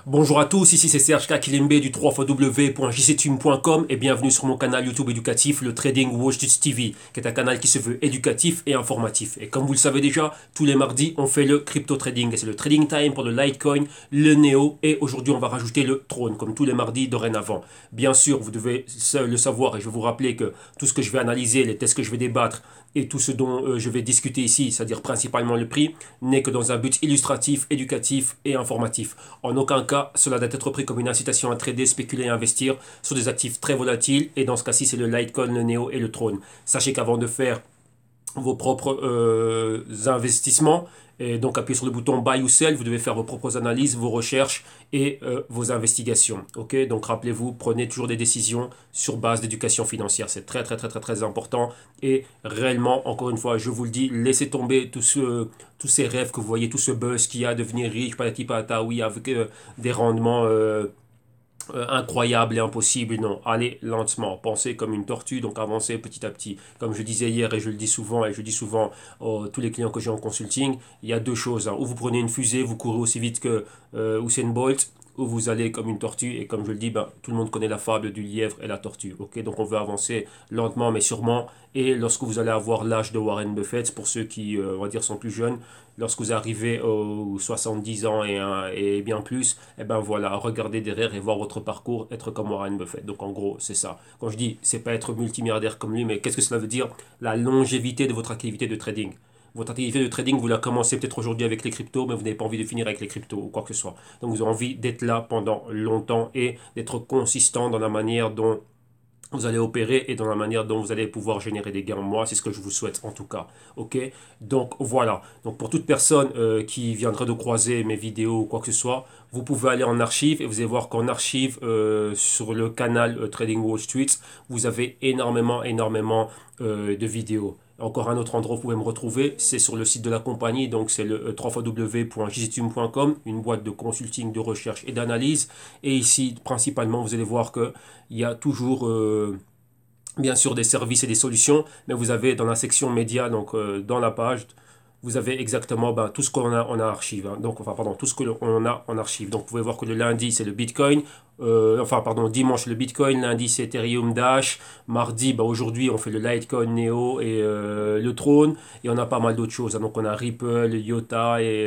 Bonjour à tous, ici c'est Serge Kakilembe du 3xw.jctune.com et bienvenue sur mon canal YouTube éducatif, le Trading Wall Street TV, qui est un canal qui se veut éducatif et informatif. Et comme vous le savez déjà, tous les mardis, on fait le crypto trading. Et c'est le trading time pour le Litecoin, le Neo et aujourd'hui on va rajouter le Tron, comme tous les mardis dorénavant. Bien sûr, vous devez le savoir et je vais vous rappeler que tout ce que je vais analyser, les tests que je vais débattre et tout ce dont je vais discuter ici, c'est-à-dire principalement le prix, n'est que dans un but illustratif, éducatif et informatif. En aucun cas, cela doit être pris comme une incitation à trader, spéculer et investir sur des actifs très volatiles. Et dans ce cas-ci, c'est le Litecoin, le Neo et le Tron. Sachez qu'avant de faire vos propres investissements, et donc appuyez sur le bouton Buy ou Sell, vous devez faire vos propres analyses, vos recherches et vos investigations. Ok, donc rappelez-vous, prenez toujours des décisions sur base d'éducation financière. C'est très très très très très important. Et réellement, encore une fois, je vous le dis, laissez tomber tous ces rêves que vous voyez, tout ce buzz qu'il y a, devenir riche, patati patata, oui, avec des rendements incroyable et impossible. Non, allez lentement, pensez comme une tortue, donc avancez petit à petit. Comme je disais hier et je le dis souvent, et je dis souvent à tous les clients que j'ai en consulting, il y a deux choses, hein. Ou vous prenez une fusée, vous courez aussi vite que Usain Bolt, ou vous allez comme une tortue, et comme je le dis, ben, tout le monde connaît la fable du lièvre et la tortue. Ok, donc on veut avancer lentement mais sûrement, et lorsque vous allez avoir l'âge de Warren Buffett, pour ceux qui, on va dire, sont plus jeunes, lorsque vous arrivez aux 70 ans et bien plus, et ben voilà, regardez derrière et voir votre parcours, être comme Warren Buffett. Donc en gros, c'est ça. Quand je dis, c'est pas être multimilliardaire comme lui, mais qu'est-ce que cela veut dire? La longévité de votre activité de trading. Votre activité de trading, vous la commencez peut-être aujourd'hui avec les cryptos, mais vous n'avez pas envie de finir avec les cryptos ou quoi que ce soit. Donc vous avez envie d'être là pendant longtemps et d'être consistant dans la manière dont vous allez opérer et dans la manière dont vous allez pouvoir générer des gains. Moi, c'est ce que je vous souhaite en tout cas. Ok. Donc voilà. Donc pour toute personne qui viendrait de croiser mes vidéos ou quoi que ce soit, vous pouvez aller en archive et vous allez voir qu'en archive sur le canal Trading Wall Street, vous avez énormément de vidéos. Encore un autre endroit où vous pouvez me retrouver, c'est sur le site de la compagnie, donc c'est le www.jctune.com, une boîte de consulting, de recherche et d'analyse. Et ici, principalement, vous allez voir que il y a toujours bien sûr des services et des solutions, mais vous avez dans la section médias, donc dans la page, vous avez exactement ben, tout ce qu'on a en archive. Hein. Donc, enfin, pardon, tout ce qu'on a en archive. Donc, vous pouvez voir que le lundi, c'est le Bitcoin. Enfin, pardon, dimanche, le Bitcoin. Lundi, c'est Ethereum Dash. Mardi, ben, aujourd'hui, on fait le Litecoin Neo et le Tron. Et on a pas mal d'autres choses. Hein. Donc, on a Ripple, Iota et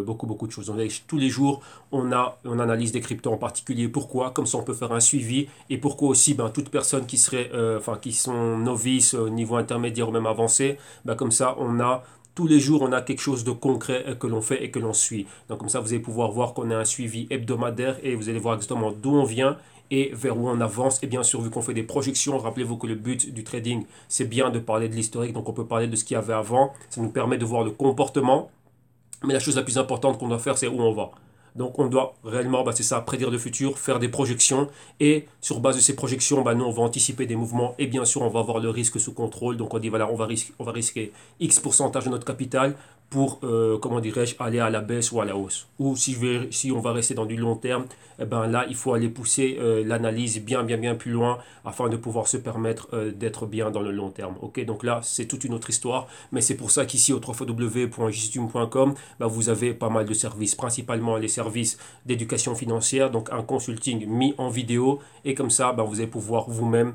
beaucoup de choses. Donc, tous les jours, on analyse des cryptos en particulier. Pourquoi? Comme ça, on peut faire un suivi. Et pourquoi aussi, ben, toute personne qui serait, enfin, qui sont novices au niveau intermédiaire ou même avancé, ben, comme ça, on a tous les jours, on a quelque chose de concret que l'on fait et que l'on suit. Donc comme ça, vous allez pouvoir voir qu'on a un suivi hebdomadaire et vous allez voir exactement d'où on vient et vers où on avance. Et bien sûr, vu qu'on fait des projections, rappelez-vous que le but du trading, c'est bien de parler de l'historique. Donc on peut parler de ce qu'il y avait avant. Ça nous permet de voir le comportement. Mais la chose la plus importante qu'on doit faire, c'est où on va. Donc on doit réellement, bah, c'est ça, prédire le futur, faire des projections. Et sur base de ces projections, bah, nous, on va anticiper des mouvements. Et bien sûr, on va avoir le risque sous contrôle. Donc on dit, voilà, on va risquer X pourcentage de notre capital pour, comment dirais-je, aller à la baisse ou à la hausse. Ou si on va rester dans du long terme, eh ben là, il faut aller pousser l'analyse bien plus loin afin de pouvoir se permettre d'être bien dans le long terme. Ok, donc là, c'est toute une autre histoire. Mais c'est pour ça qu'ici, au www.jstume.com, bah, vous avez pas mal de services, principalement les services d'éducation financière, donc un consulting mis en vidéo, et comme ça, bah, vous allez pouvoir vous-même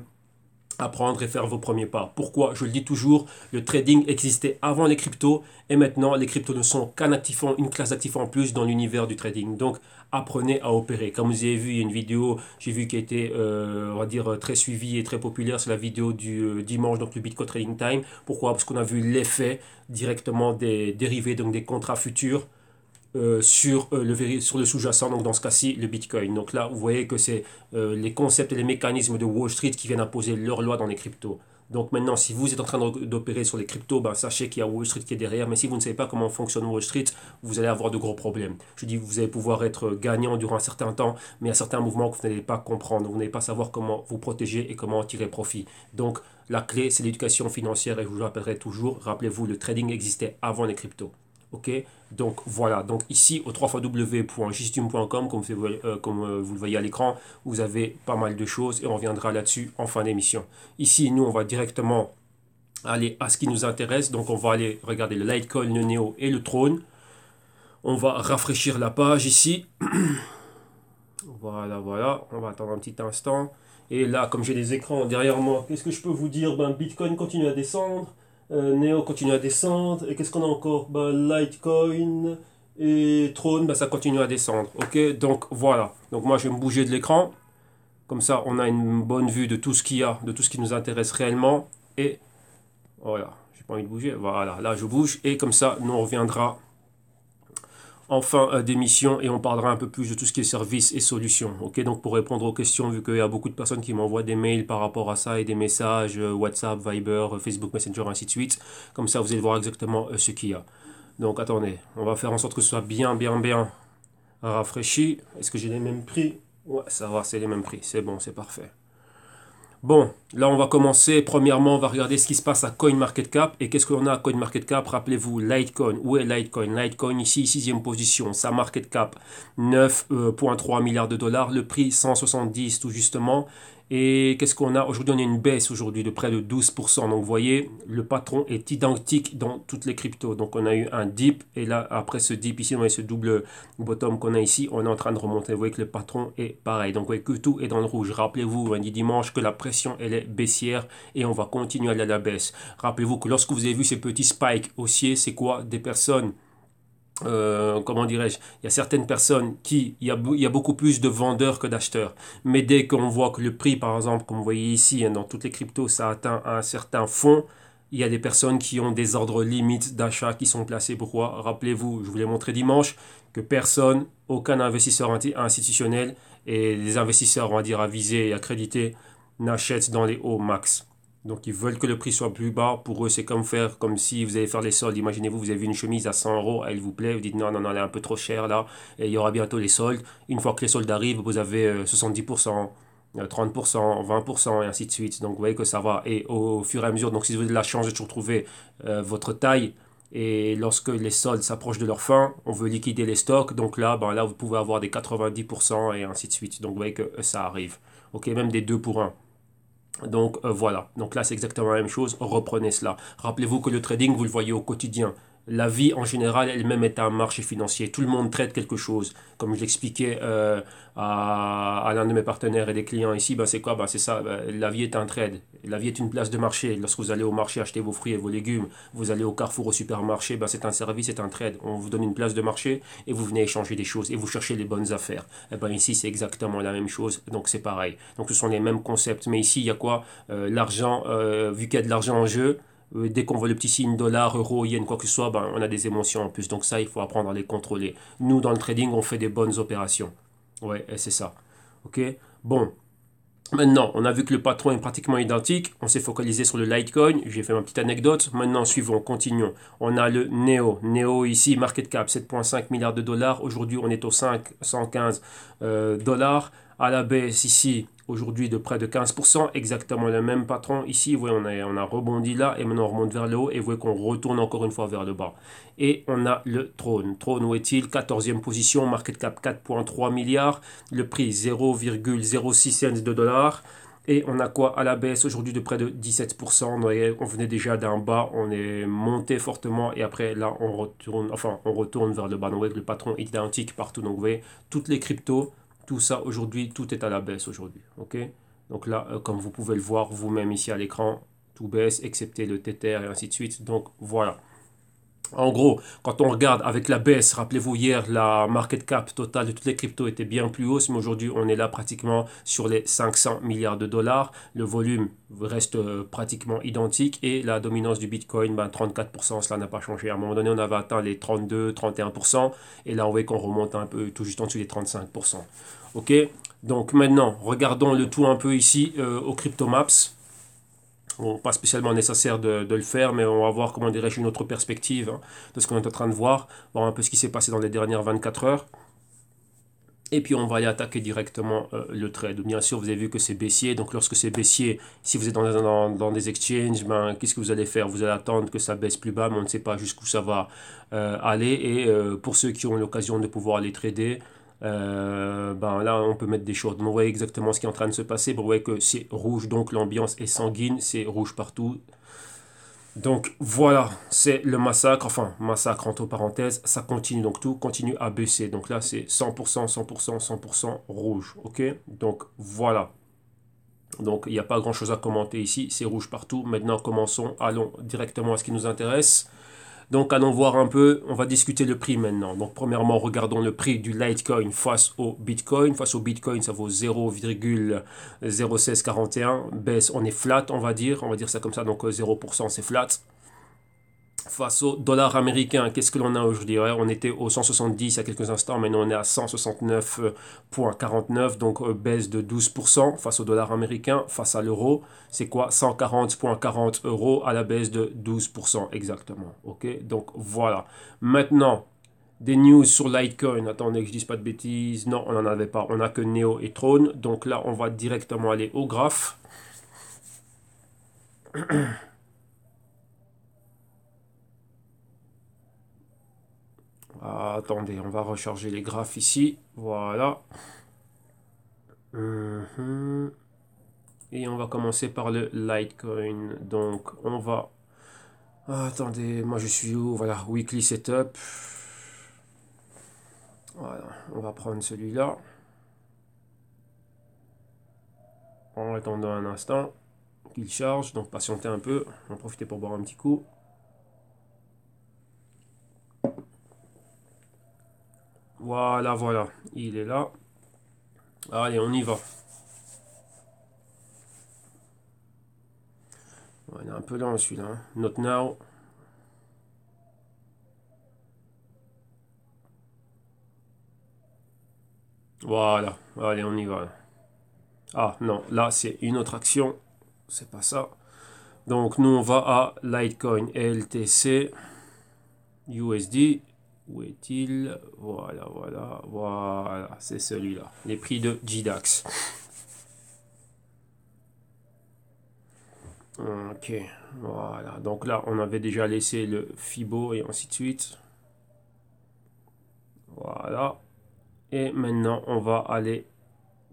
apprendre et faire vos premiers pas. Pourquoi? Je le dis toujours, le trading existait avant les cryptos et maintenant les cryptos ne sont qu'un actif, une classe d'actifs en plus dans l'univers du trading. Donc apprenez à opérer. Comme vous avez vu, il y a une vidéo, j'ai vu qui a été, on va dire, très suivie et très populaire, c'est la vidéo du dimanche, donc le Bitcoin Trading Time. Pourquoi? Parce qu'on a vu l'effet directement des dérivés, donc des contrats futurs sur le sous-jacent, donc dans ce cas-ci, le Bitcoin. Donc là, vous voyez que c'est les concepts et les mécanismes de Wall Street qui viennent imposer leurs lois dans les cryptos. Donc maintenant, si vous êtes en train d'opérer sur les cryptos, ben, sachez qu'il y a Wall Street qui est derrière. Mais si vous ne savez pas comment fonctionne Wall Street, vous allez avoir de gros problèmes. Je dis, vous allez pouvoir être gagnant durant un certain temps, mais il y a certains mouvements que vous n'allez pas comprendre. Vous n'allez pas savoir comment vous protéger et comment en tirer profit. Donc la clé, c'est l'éducation financière et je vous le rappellerai toujours. Rappelez-vous, le trading existait avant les cryptos. Ok, donc voilà, donc ici au www.jstume.com, comme vous le voyez à l'écran, vous avez pas mal de choses et on reviendra là-dessus en fin d'émission. Ici, nous, on va directement aller à ce qui nous intéresse, donc on va aller regarder le Litecoin, le Neo et le Tron. On va rafraîchir la page ici. Voilà, voilà. On va attendre un petit instant. Et là, comme j'ai les écrans derrière moi, qu'est-ce que je peux vous dire? Ben, Bitcoin continue à descendre. Neo continue à descendre. Et qu'est-ce qu'on a encore? Ben, Litecoin et Tron, ben, ça continue à descendre. Ok, donc voilà. Donc moi, je vais me bouger de l'écran. Comme ça, on a une bonne vue de tout ce qu'il y a, de tout ce qui nous intéresse réellement. Et voilà, j'ai pas envie de bouger. Voilà, là, je bouge. Et comme ça, nous, on reviendra en fin d'émission et on parlera un peu plus de tout ce qui est services et solutions. Ok, donc pour répondre aux questions, vu qu'il y a beaucoup de personnes qui m'envoient des mails par rapport à ça et des messages WhatsApp, Viber, Facebook Messenger, ainsi de suite. Comme ça, vous allez voir exactement ce qu'il y a. Donc attendez, on va faire en sorte que ce soit bien rafraîchi. Est-ce que j'ai les mêmes prix? Ouais, ça va, c'est les mêmes prix. C'est bon, c'est parfait. Bon, là on va commencer. Premièrement, on va regarder ce qui se passe à CoinMarketCap. Et qu'est-ce qu'on a à CoinMarketCap? Rappelez-vous, Litecoin. Où est Litecoin? Litecoin ici, sixième position. Sa market cap, 9,3 milliards de dollars. Le prix, 170 tout justement. Et qu'est-ce qu'on a? Aujourd'hui, on a une baisse aujourd'hui de près de 12%. Donc vous voyez, le patron est identique dans toutes les cryptos. Donc on a eu un dip. Et là, après ce dip ici, on a ce double bottom qu'on a ici. On est en train de remonter. Vous voyez que le patron est pareil. Donc vous voyez que tout est dans le rouge. Rappelez-vous, lundi dimanche, que la pression, elle est baissière. Et on va continuer à aller à la baisse. Rappelez-vous que lorsque vous avez vu ces petits spikes haussiers, c'est quoi? Des personnes comment dirais-je, il y a certaines personnes il y a beaucoup plus de vendeurs que d'acheteurs. Mais dès qu'on voit que le prix, par exemple, comme vous voyez ici, hein, dans toutes les cryptos, ça atteint un certain fond, il y a des personnes qui ont des ordres limites d'achat qui sont placés. Pourquoi? Rappelez-vous, je vous l'ai montré dimanche, que personne, aucun investisseur institutionnel et les investisseurs, on va dire, avisés et accrédités, n'achètent dans les hauts max. Donc ils veulent que le prix soit plus bas. Pour eux, c'est comme faire, comme si vous allez faire les soldes. Imaginez-vous, vous avez une chemise à 100 euros, elle vous plaît, vous dites non, non, non, elle est un peu trop chère là, et il y aura bientôt les soldes. Une fois que les soldes arrivent, vous avez 70%, 30%, 20%, et ainsi de suite. Donc vous voyez que ça va. Et au fur et à mesure, donc si vous avez de la chance de toujours trouver votre taille, et lorsque les soldes s'approchent de leur fin, on veut liquider les stocks. Donc là, ben là, vous pouvez avoir des 90% et ainsi de suite. Donc vous voyez que ça arrive. Ok, même des 2 pour 1. Donc voilà, donc là c'est exactement la même chose, reprenez cela. Rappelez-vous que le trading, vous le voyez au quotidien. La vie en général elle-même est un marché financier. Tout le monde traite quelque chose. Comme je l'expliquais à l'un de mes partenaires et des clients ici, ben c'est quoi? Ben c'est ça, ben, la vie est un trade. La vie est une place de marché. Lorsque vous allez au marché acheter vos fruits et vos légumes, vous allez au Carrefour, au supermarché, ben c'est un service, c'est un trade. On vous donne une place de marché et vous venez échanger des choses et vous cherchez les bonnes affaires. Et ben ici c'est exactement la même chose, donc c'est pareil. Donc ce sont les mêmes concepts. Mais ici il y a quoi? L'argent, vu qu'il y a de l'argent en jeu, dès qu'on voit le petit signe dollar, euro, yen, quoi que ce soit, ben, on a des émotions en plus. Donc ça, il faut apprendre à les contrôler. Nous, dans le trading, on fait des bonnes opérations. Ouais, et c'est ça. Ok. Bon. Maintenant, on a vu que le patron est pratiquement identique. On s'est focalisé sur le Litecoin. J'ai fait ma petite anecdote. Maintenant, suivons, continuons. On a le Neo. Neo ici, market cap 7,5 milliards de dollars. Aujourd'hui, on est aux 515 dollars. À la baisse ici, aujourd'hui de près de 15%. Exactement le même patron. Ici, vous voyez, on a rebondi là et maintenant on remonte vers le haut. Et vous voyez qu'on retourne encore une fois vers le bas. Et on a le Trône. Trône, où est-il? 14e position, market cap 4,3 milliards. Le prix 0,06 cents de dollars. Et on a quoi à la baisse aujourd'hui de près de 17%. On venait déjà d'un bas, on est monté fortement et après là on retourne vers le bas. Donc vous voyez que le patron est identique partout. Donc vous voyez, toutes les cryptos, tout ça aujourd'hui, tout est à la baisse aujourd'hui. Ok. Donc là, comme vous pouvez le voir vous-même ici à l'écran, tout baisse, excepté le Tether et ainsi de suite. Donc voilà. En gros, quand on regarde avec la baisse, rappelez-vous hier, la market cap totale de toutes les cryptos était bien plus hausse, mais aujourd'hui on est là pratiquement sur les 500 milliards de dollars. Le volume reste pratiquement identique et la dominance du Bitcoin, ben, 34%, cela n'a pas changé. À un moment donné, on avait atteint les 32, 31% et là on voit qu'on remonte un peu tout juste en dessous des 35%. Ok, donc maintenant, regardons le tout un peu ici au CryptoMaps. Bon, pas spécialement nécessaire de le faire, mais on va voir, comment dirais-je, une autre perspective hein, de ce qu'on est en train de voir, voir un peu ce qui s'est passé dans les dernières 24 heures. Et puis on va aller attaquer directement le trade. Bien sûr, vous avez vu que c'est baissier. Donc lorsque c'est baissier, si vous êtes dans des exchanges, ben, qu'est-ce que vous allez faire? Vous allez attendre que ça baisse plus bas, mais on ne sait pas jusqu'où ça va aller. Et pour ceux qui ont l'occasion de pouvoir aller trader, ben là on peut mettre des shorts. Donc, vous voyez exactement ce qui est en train de se passer. Vous voyez que c'est rouge, donc l'ambiance est sanguine, c'est rouge partout. Donc voilà, c'est le massacre, enfin massacre entre parenthèses, ça continue, donc tout continue à baisser. Donc là c'est 100%, 100%, 100% rouge, ok? Donc voilà, donc il n'y a pas grand chose à commenter ici, c'est rouge partout. Maintenant commençons, allons directement à ce qui nous intéresse. Donc allons voir un peu, on va discuter le prix maintenant. Donc premièrement, regardons le prix du Litecoin face au Bitcoin. Face au Bitcoin, ça vaut 0,01641. Baisse, on est flat, on va dire ça comme ça, donc 0% c'est flat. Face au dollar américain, qu'est-ce que l'on a aujourd'hui? Ouais, on était au 170 il y a quelques instants, maintenant on est à 169,49, donc baisse de 12% face au dollar américain. Face à l'euro, c'est quoi? 140,40 euros à la baisse de 12% exactement. Ok, donc voilà. Maintenant, des news sur Litecoin. Attendez que je dise pas de bêtises. Non, on n'en avait pas. On n'a que Neo et Tron. Donc là, on va directement aller au graphe. Ah, attendez, on va recharger les graphes ici. Voilà. Mhm. Et on va commencer par le Litecoin. Donc, on va... Ah, attendez, moi je suis où? Voilà, Weekly Setup. Voilà, on va prendre celui-là. En attendant un instant qu'il charge. Donc, patientez un peu. On va profiter pour boire un petit coup. Voilà, voilà. Il est là. Allez, on y va. Ouais, il est un peu lent celui-là, hein. Not now. Voilà. Allez, on y va. Ah, non. Là, c'est une autre action. C'est pas ça. Donc, nous, on va à Litecoin LTC USD. Où est-il? Voilà, voilà, voilà. C'est celui-là. Les prix de GDAX. Ok. Voilà. Donc là, on avait déjà laissé le Fibo et ainsi de suite. Voilà. Et maintenant, on va aller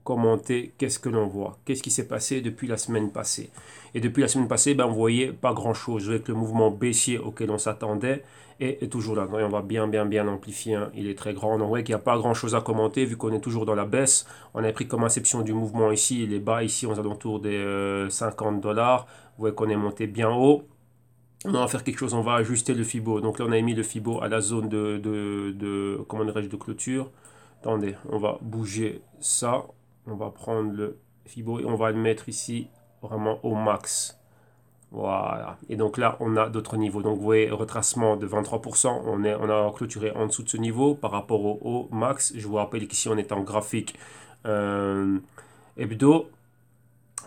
commenter qu'est-ce que l'on voit, qu'est-ce qui s'est passé depuis la semaine passée. Et depuis la semaine passée, ben, on voyait pas grand-chose, avec le mouvement baissier auquel on s'attendait est toujours là. Et on va bien amplifier, hein. Il est très grand. On voit qu'il n'y a pas grand-chose à commenter vu qu'on est toujours dans la baisse. On a pris comme inception du mouvement ici, les bas ici aux alentours des 50 dollars. Vous voyez qu'on est monté bien haut. On va faire quelque chose, on va ajuster le Fibo. Donc là, on a mis le Fibo à la zone comment dirais-je, de clôture. Attendez, on va bouger ça. On va prendre le Fibo et on va le mettre ici vraiment au max. Voilà. Et donc là, on a d'autres niveaux. Donc vous voyez, retracement de 23%. On a clôturé en dessous de ce niveau par rapport au max. Je vous rappelle qu'ici, on est en graphique hebdo.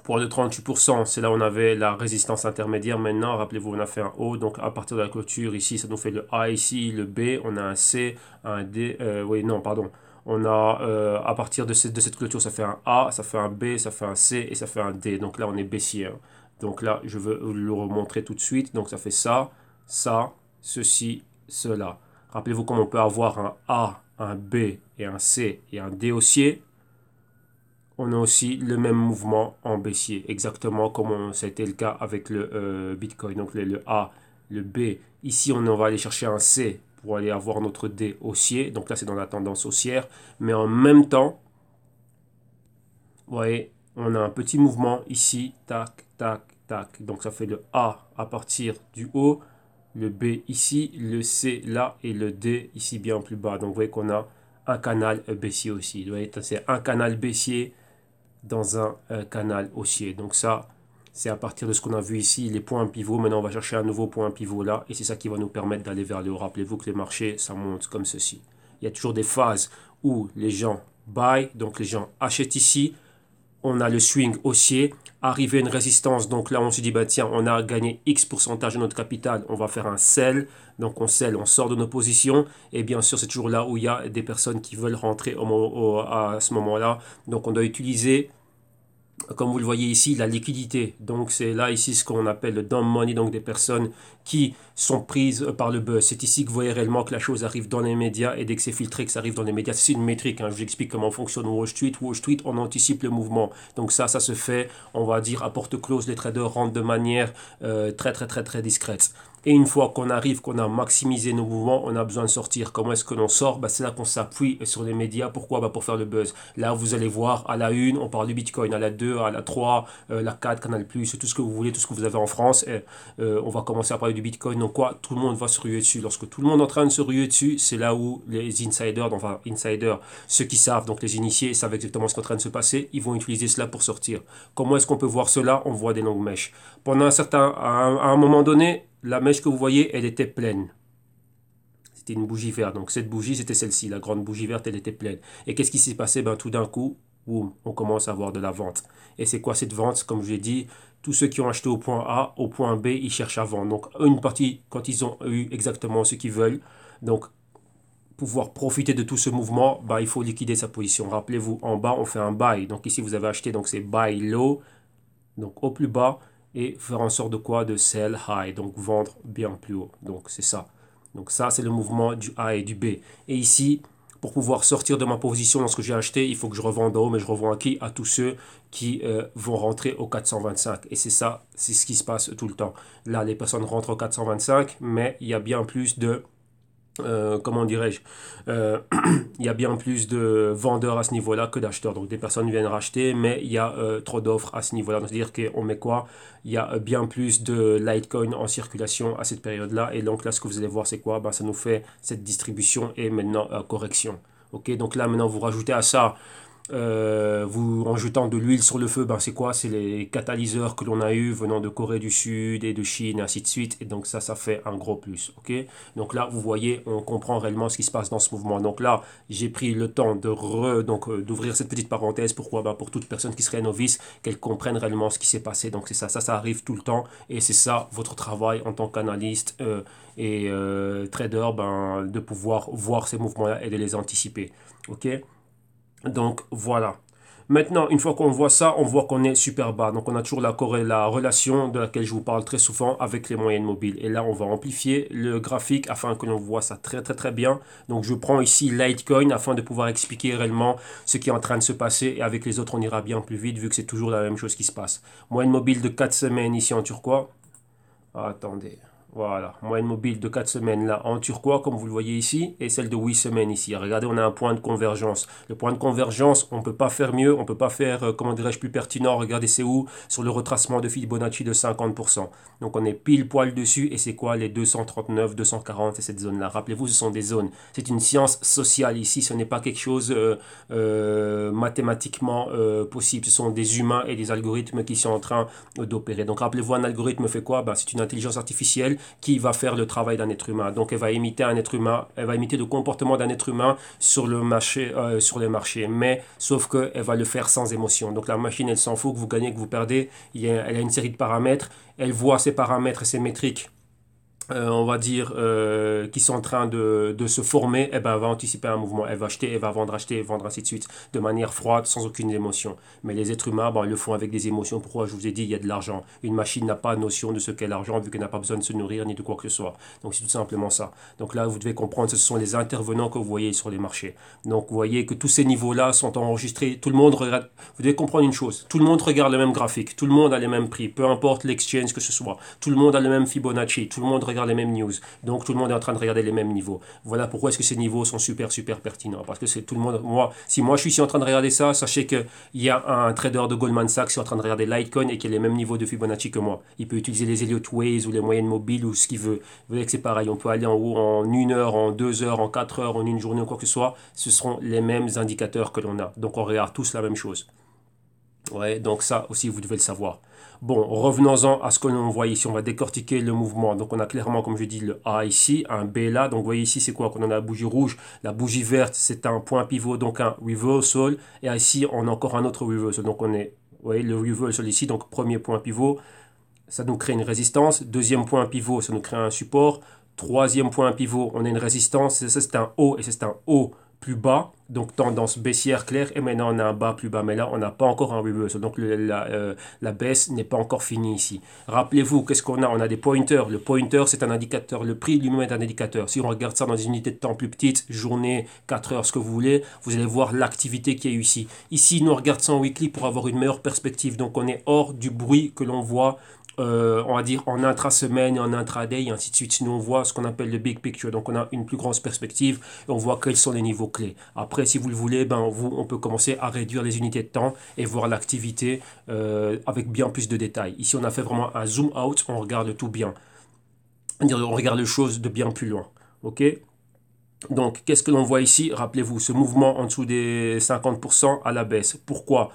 Pour le 38%, c'est là où on avait la résistance intermédiaire. Maintenant, rappelez-vous, on a fait un haut. Donc, à partir de la clôture, ici, ça nous fait le A ici, le B. On a un C, un D. Oui, non, pardon. On a, à partir de cette clôture, ça fait un A, ça fait un B, ça fait un C et ça fait un D. Donc là, on est baissier, hein. Donc là, je veux le remontrer tout de suite. Donc, ça fait ça, ça, ceci, cela. Rappelez-vous comment on peut avoir un A, un B et un C et un D haussier. On a aussi le même mouvement en baissier, exactement comme ça a été le cas avec le Bitcoin. Donc le A, le B. Ici, on va aller chercher un C pour aller avoir notre D haussier. Donc là, c'est dans la tendance haussière. Mais en même temps, vous voyez, on a un petit mouvement ici, tac, tac, tac. Donc ça fait le A à partir du haut, le B ici, le C là et le D ici bien plus bas. Donc vous voyez qu'on a un canal baissier aussi. Vous voyez, c'est un canal baissier dans un canal haussier. Donc ça, c'est à partir de ce qu'on a vu ici, les points pivots. Maintenant, on va chercher un nouveau point pivot là, et c'est ça qui va nous permettre d'aller vers le haut. Rappelez-vous que les marchés, ça monte comme ceci. Il y a toujours des phases où les gens buy, donc les gens achètent ici. On a le swing haussier, arrivé à une résistance, donc là on se dit, bah tiens, on a gagné X pourcentage de notre capital, on va faire un sell, donc on sell, on sort de nos positions, et bien sûr c'est toujours là où il y a des personnes qui veulent rentrer à ce moment-là, donc on doit utiliser comme vous le voyez ici, la liquidité. Donc c'est là ici ce qu'on appelle le dumb money, donc des personnes qui sont prises par le buzz. C'est ici que vous voyez réellement que la chose arrive dans les médias et dès que c'est filtré, que ça arrive dans les médias, c'est une métrique. Hein. Je vous explique comment fonctionne Wall Street. Wall Street, on anticipe le mouvement. Donc ça se fait, on va dire, à porte close. Les traders rentrent de manière très discrète. Et une fois qu'on arrive, qu'on a maximisé nos mouvements, on a besoin de sortir. Comment est-ce que l'on sort? C'est là qu'on s'appuie sur les médias. Pourquoi? Pour faire le buzz. Là, vous allez voir, à la 1, on parle du Bitcoin. À la 2, à la 3, la 4, Canal+, tout ce que vous voulez, tout ce que vous avez en France. Et, on va commencer à parler du Bitcoin. Donc quoi? Tout le monde va se ruer dessus. Lorsque tout le monde est en train de se ruer dessus, c'est là où les insiders, enfin insiders, ceux qui savent, donc les initiés, savent exactement ce qui est en train de se passer. Ils vont utiliser cela pour sortir. Comment est-ce qu'on peut voir cela? On voit des longues mèches. À un moment donné, la mèche que vous voyez, elle était pleine. C'était une bougie verte. Donc cette bougie, c'était celle-ci. La grande bougie verte, elle était pleine. Et qu'est-ce qui s'est passé? Tout d'un coup, boum, on commence à avoir de la vente. Et c'est quoi cette vente? Comme je l'ai dit, tous ceux qui ont acheté au point A, au point B, ils cherchent à vendre. Donc une partie, quand ils ont eu exactement ce qu'ils veulent, donc pouvoir profiter de tout ce mouvement, il faut liquider sa position. Rappelez-vous, en bas, on fait un buy. Donc ici, vous avez acheté, donc c'est buy low, donc au plus bas, et faire en sorte de quoi? De sell high, donc vendre bien plus haut. Donc c'est ça. Donc ça, c'est le mouvement du A et du B. Et ici, pour pouvoir sortir de ma position lorsque j'ai acheté, il faut que je revende haut, mais je revends à qui? À tous ceux qui vont rentrer au 425. Et c'est ça, c'est ce qui se passe tout le temps. Là, les personnes rentrent au 425, mais il y a bien plus de comment dirais-je, il y a bien plus de vendeurs à ce niveau-là que d'acheteurs. Donc des personnes viennent racheter, mais il y a trop d'offres à ce niveau-là. Donc c'est-à-dire qu'on met quoi? Il y a bien plus de Litecoin en circulation à cette période-là. Et donc là, ce que vous allez voir, c'est quoi? Ça nous fait cette distribution et maintenant correction. Ok, donc là, maintenant, vous rajoutez à ça vous en jetant de l'huile sur le feu, c'est quoi? C'est les catalyseurs que l'on a eu venant de Corée du Sud et de Chine, et ainsi de suite. Et donc ça fait un gros plus. Ok, donc là, vous voyez, on comprend réellement ce qui se passe dans ce mouvement. Donc là, j'ai pris le temps d'ouvrir cette petite parenthèse. Pourquoi? Pour toute personne qui serait novice, qu'elle comprenne réellement ce qui s'est passé. Donc c'est ça, ça arrive tout le temps. Et c'est ça, votre travail en tant qu'analyste et trader, de pouvoir voir ces mouvements-là et de les anticiper. Ok, donc voilà. Maintenant, une fois qu'on voit ça, on voit qu'on est super bas. Donc on a toujours la relation de laquelle je vous parle très souvent avec les moyennes mobiles. Et là, on va amplifier le graphique afin que l'on voit ça très bien. Donc je prends ici Litecoin afin de pouvoir expliquer réellement ce qui est en train de se passer. Et avec les autres, on ira bien plus vite vu que c'est toujours la même chose qui se passe. Moyenne mobile de 4 semaines ici en turquois. Attendez. Voilà, moyenne mobile de 4 semaines là en turquois comme vous le voyez ici et celle de 8 semaines ici. Regardez, on a un point de convergence. Le point de convergence, on ne peut pas faire mieux, on ne peut pas faire, comment dirais-je, plus pertinent. Regardez, c'est où? Sur le retracement de Fibonacci de 50%. Donc on est pile poil dessus et c'est quoi? Les 239, 240 et cette zone-là. Rappelez-vous, ce sont des zones. C'est une science sociale ici, ce n'est pas quelque chose mathématiquement possible. Ce sont des humains et des algorithmes qui sont en train d'opérer. Donc rappelez-vous, un algorithme fait quoi? C'est une intelligence artificielle qui va faire le travail d'un être humain. Donc elle va imiter un être humain, elle va imiter le comportement d'un être humain sur le marché, sur les marchés. Mais sauf qu'elle va le faire sans émotion. Donc la machine, elle s'en fout que vous gagnez, que vous perdez. Elle a une série de paramètres. Elle voit ces paramètres et ces métriques on va dire, qui sont en train de se former, elle va anticiper un mouvement. Elle va acheter, vendre, ainsi de suite, de manière froide, sans aucune émotion. Mais les êtres humains, ils le font avec des émotions. Pourquoi? Je vous ai dit, il y a de l'argent. Une machine n'a pas notion de ce qu'est l'argent, vu qu'elle n'a pas besoin de se nourrir ni de quoi que ce soit. Donc c'est tout simplement ça. Donc là, vous devez comprendre, ce sont les intervenants que vous voyez sur les marchés. Donc vous voyez que tous ces niveaux-là sont enregistrés. Tout le monde regarde. Vous devez comprendre une chose. Tout le monde regarde le même graphique. Tout le monde a les mêmes prix. Peu importe l'exchange que ce soit. Tout le monde a le même Fibonacci. Tout le monde regarde les mêmes news. Donc tout le monde est en train de regarder les mêmes niveaux. Voilà pourquoi est-ce que ces niveaux sont super pertinents. Parce que c'est tout le monde. Si moi je suis ici en train de regarder ça, sachez qu'il y a un trader de Goldman Sachs qui est en train de regarder Litecoin et qui a les mêmes niveaux de Fibonacci que moi. Il peut utiliser les Elliott Waves ou les moyennes mobiles ou ce qu'il veut. Vous voyez que c'est pareil. On peut aller en haut en 1 heure, en 2 heures, en 4 heures, en une journée ou quoi que ce soit. Ce seront les mêmes indicateurs que l'on a. Donc on regarde tous la même chose. Ouais, donc ça aussi vous devez le savoir. Bon, revenons-en à ce que l'on voit ici. On va décortiquer le mouvement. Donc on a clairement, comme je dis, le A ici, un B là. Donc vous voyez ici, c'est quoi? Qu'on a la bougie rouge, la bougie verte, c'est un point pivot, donc un reversal. Et ici, on a encore un autre reversal. Donc on est, vous voyez, le reversal ici, donc premier point pivot, ça nous crée une résistance. Deuxième point pivot, ça nous crée un support. Troisième point pivot, on a une résistance. Ça, c'est un haut et c'est un haut plus bas, donc tendance baissière claire, et maintenant on a un bas plus bas, mais là on n'a pas encore un reversal, donc la baisse n'est pas encore finie ici. Rappelez-vous, qu'est-ce qu'on a? On a des pointers. Le pointer, c'est un indicateur, le prix lui-même est un indicateur. Si on regarde ça dans des unités de temps plus petites, journée, 4 heures, ce que vous voulez, vous allez voir l'activité qu'il y a eu ici. Ici, nous on regarde ça en weekly pour avoir une meilleure perspective, donc on est hors du bruit que l'on voit on va dire en intra-semaine et en intraday et ainsi de suite. Sinon, on voit ce qu'on appelle le big picture. Donc, on a une plus grande perspective et on voit quels sont les niveaux clés. Après, si vous le voulez, on peut commencer à réduire les unités de temps et voir l'activité avec bien plus de détails. Ici, on a fait vraiment un zoom out. On regarde tout bien. On regarde les choses de bien plus loin. OK? Donc, qu'est-ce que l'on voit ici? Rappelez-vous, ce mouvement en dessous des 50% à la baisse. Pourquoi?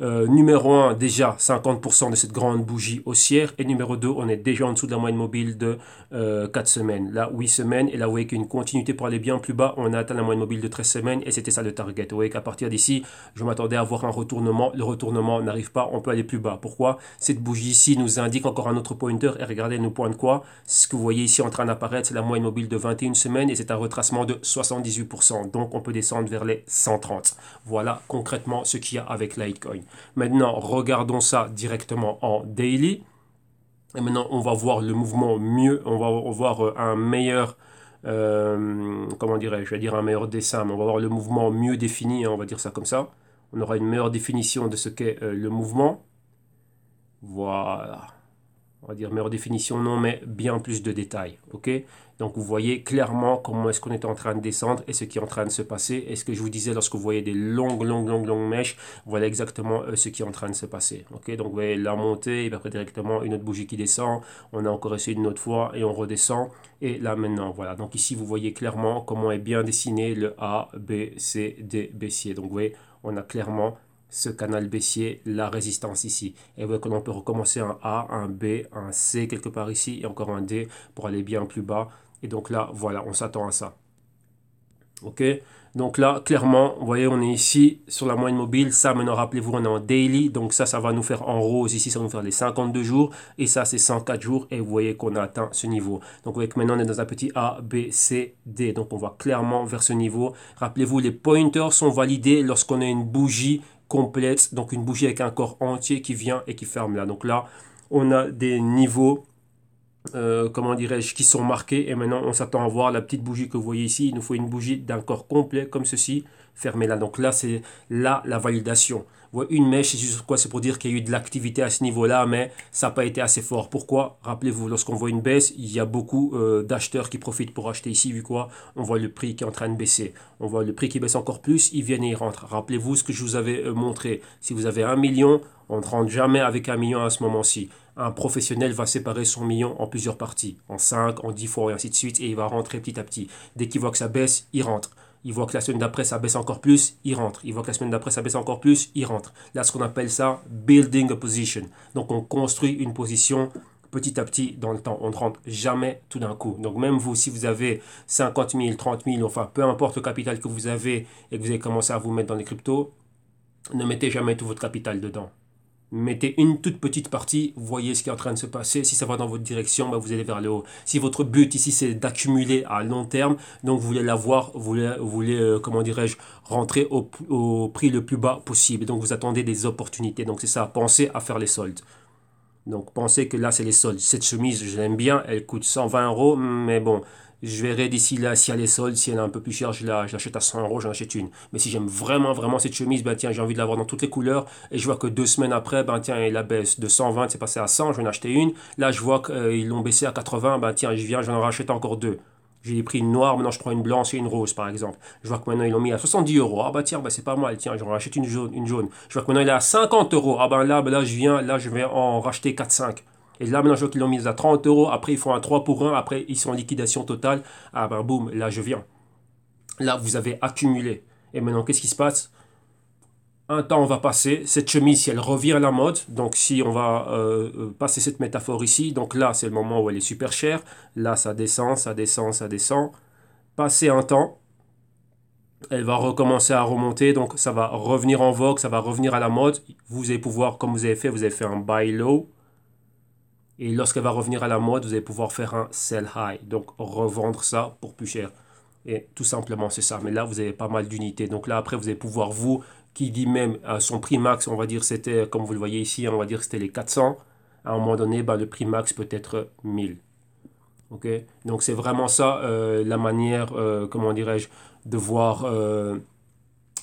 Numéro 1, déjà 50% de cette grande bougie haussière. Et numéro 2, on est déjà en dessous de la moyenne mobile de 4 semaines. Là, 8 semaines. Et là, vous voyez qu'une continuité pour aller bien plus bas. On a atteint la moyenne mobile de 13 semaines. Et c'était ça le target. Vous voyez qu'à partir d'ici, je m'attendais à voir un retournement. Le retournement n'arrive pas. On peut aller plus bas. Pourquoi? Cette bougie ici nous indique encore un autre pointer. Et regardez, elle nous pointe quoi? Ce que vous voyez ici en train d'apparaître, c'est la moyenne mobile de 21 semaines. Et c'est un retracement de 78%. Donc, on peut descendre vers les 130. Voilà concrètement ce qu'il y a avec Litecoin. Maintenant, regardons ça directement en daily. Et maintenant, on va voir le mouvement mieux. On va voir un meilleur, comment dirais-je, je vais dire un meilleur dessin, mais on va voir le mouvement mieux défini, hein, on va dire ça comme ça. On aura une meilleure définition de ce qu'est le mouvement. Voilà. On va dire meilleure définition, non, mais bien plus de détails. Ok? Donc vous voyez clairement comment est-ce qu'on est en train de descendre et ce qui est en train de se passer. Et ce que je vous disais lorsque vous voyez des longues mèches, voilà exactement ce qui est en train de se passer. Ok? Donc vous voyez la montée, et puis après directement une autre bougie qui descend. On a encore essayé une autre fois et on redescend. Et là maintenant, voilà. Donc ici vous voyez clairement comment est bien dessiné le A, B, C, D baissier. Donc vous voyez, on a clairement ce canal baissier, la résistance ici. Et vous voyez que l'on peut recommencer un A, un B, un C quelque part ici et encore un D pour aller bien plus bas. Et donc là, voilà, on s'attend à ça. Ok? Donc là, clairement, vous voyez, on est ici sur la moyenne mobile. Ça, maintenant, rappelez-vous, on est en daily. Donc ça va nous faire en rose. Ici, ça va nous faire les 52 jours. Et ça, c'est 104 jours. Et vous voyez qu'on a atteint ce niveau. Donc, vous voyez que maintenant, on est dans un petit A, B, C, D. Donc, on va clairement vers ce niveau. Rappelez-vous, les pointers sont validés lorsqu'on a une bougie complète. Donc, une bougie avec un corps entier qui vient et qui ferme là. Donc là, on a des niveaux comment dirais-je, qui sont marqués. Et maintenant, on s'attend à voir la petite bougie que vous voyez ici. Il nous faut une bougie d'un corps complet comme ceci, fermée là. Donc là, c'est là la validation. Vous voyez, une mèche, c'est juste quoi? C'est pour dire qu'il y a eu de l'activité à ce niveau-là, mais ça n'a pas été assez fort. Pourquoi? Rappelez-vous, lorsqu'on voit une baisse, il y a beaucoup d'acheteurs qui profitent pour acheter ici, vu quoi? On voit le prix qui est en train de baisser. On voit le prix qui baisse encore plus, ils viennent et ils rentrent. Rappelez-vous ce que je vous avais montré. Si vous avez 1 million, on ne rentre jamais avec 1 million à ce moment-ci. Un professionnel va séparer son million en plusieurs parties, en 5, en 10 fois et ainsi de suite, et il va rentrer petit à petit. Dès qu'il voit que ça baisse, il rentre. Il voit que la semaine d'après ça baisse encore plus, il rentre. Il voit que la semaine d'après ça baisse encore plus, il rentre. Là, ce qu'on appelle ça building a position. Donc, on construit une position petit à petit dans le temps. On ne rentre jamais tout d'un coup. Donc, même vous, si vous avez 50 000, 30 000, enfin, peu importe le capital que vous avez et que vous avez commencé à vous mettre dans les cryptos, ne mettez jamais tout votre capital dedans. Mettez une toute petite partie, voyez ce qui est en train de se passer. Si ça va dans votre direction, vous allez vers le haut. Si votre but ici, c'est d'accumuler à long terme, donc vous voulez l'avoir, vous voulez comment dirais-je, rentrer au prix le plus bas possible. Donc vous attendez des opportunités. Donc c'est ça, pensez à faire les soldes. Donc pensez que là, c'est les soldes. Cette chemise, je l'aime bien, elle coûte 120 euros, mais bon, je verrai d'ici là si elle est solde, si elle est un peu plus chère, je l'achète à 100 euros, j'en achète une. Mais si j'aime vraiment cette chemise, ben tiens, j'ai envie de l'avoir dans toutes les couleurs, et je vois que 2 semaines après, ben tiens, elle a baisse de 120, c'est passé à 100, je vais en acheter une. Là, je vois qu'ils l'ont baissé à 80, ben tiens, j'en rachète encore deux. J'ai pris une noire, maintenant je prends une blanche et une rose par exemple. Je vois que maintenant ils l'ont mis à 70 euros. Ah bah tiens, bah c'est pas mal, tiens, j'en rachète une jaune, une jaune. Je vois que maintenant il est à 50 euros. Ah ben là je vais en racheter 4-5. Et là maintenant je vois qu'ils l'ont mis à 30 euros. Après ils font un 3 pour 1. Après ils sont en liquidation totale. Ah ben boum, là je viens. Là vous avez accumulé. Et maintenant qu'est-ce qui se passe? Un temps va passer, cette chemise, si elle revient à la mode, donc si on va passer cette métaphore ici, donc là c'est le moment où elle est super chère, là ça descend, ça descend, ça descend, passer un temps, elle va recommencer à remonter, donc ça va revenir en vogue, ça va revenir à la mode, vous allez pouvoir, comme vous avez fait un buy low, et lorsqu'elle va revenir à la mode, vous allez pouvoir faire un sell high, donc revendre ça pour plus cher. Et tout simplement, c'est ça. Mais là, vous avez pas mal d'unités. Donc là, après, vous allez pouvoir, vous, qui dit même son prix max, on va dire, c'était, comme vous le voyez ici, on va dire que c'était les 400. À un moment donné, le prix max peut être 1000. Ok. Donc c'est vraiment ça la manière, comment dirais-je, de voir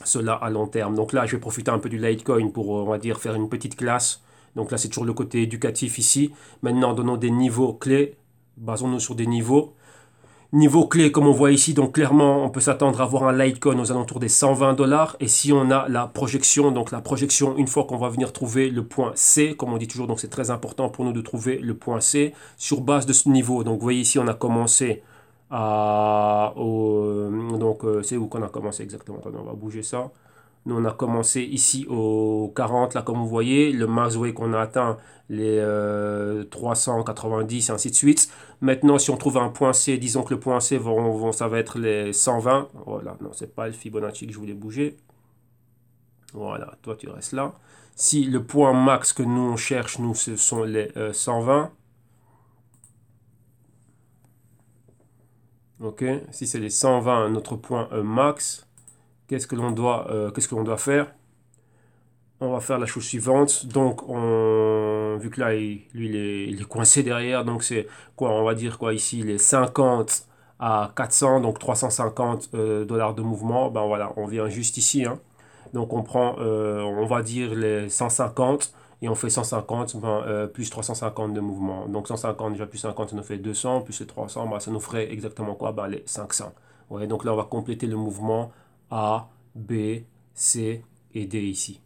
cela à long terme. Donc là, je vais profiter un peu du Litecoin pour, on va dire, faire une petite classe. Donc là, c'est toujours le côté éducatif ici. Maintenant, donnons des niveaux clés. Basons-nous sur des niveaux. Niveau clé, comme on voit ici, donc clairement, on peut s'attendre à avoir un Litecoin aux alentours des 120 dollars. Et si on a la projection, donc la projection, une fois qu'on va venir trouver le point C, comme on dit toujours, donc c'est très important pour nous de trouver le point C sur base de ce niveau. Donc vous voyez ici, on a commencé donc c'est où qu'on a commencé exactement. Attendez, on va bouger ça. Nous, on a commencé ici au 40, là, comme vous voyez. Le max, vous voyez qu'on a atteint les 390, et ainsi de suite. Maintenant, si on trouve un point C, disons que le point C, ça va être les 120. Voilà, non, c'est pas le Fibonacci que je voulais bouger. Voilà, toi, tu restes là. Si le point max que nous, on cherche, nous, ce sont les 120. OK, si c'est les 120, notre point max, qu'est-ce que l'on doit faire? On va faire la chose suivante. Donc, vu que là, lui, il est coincé derrière. Donc, c'est quoi? On va dire quoi ici? Les 50 à 400, donc 350 dollars de mouvement. Ben voilà, on vient juste ici, hein. Donc, on prend, on va dire les 150 et on fait 150 plus 350 de mouvement. Donc, 150 déjà plus 50, ça nous fait 200. Plus les 300, ben, ça nous ferait exactement quoi? Ben, les 500. Ouais, donc là, on va compléter le mouvement A, B, C et D ici.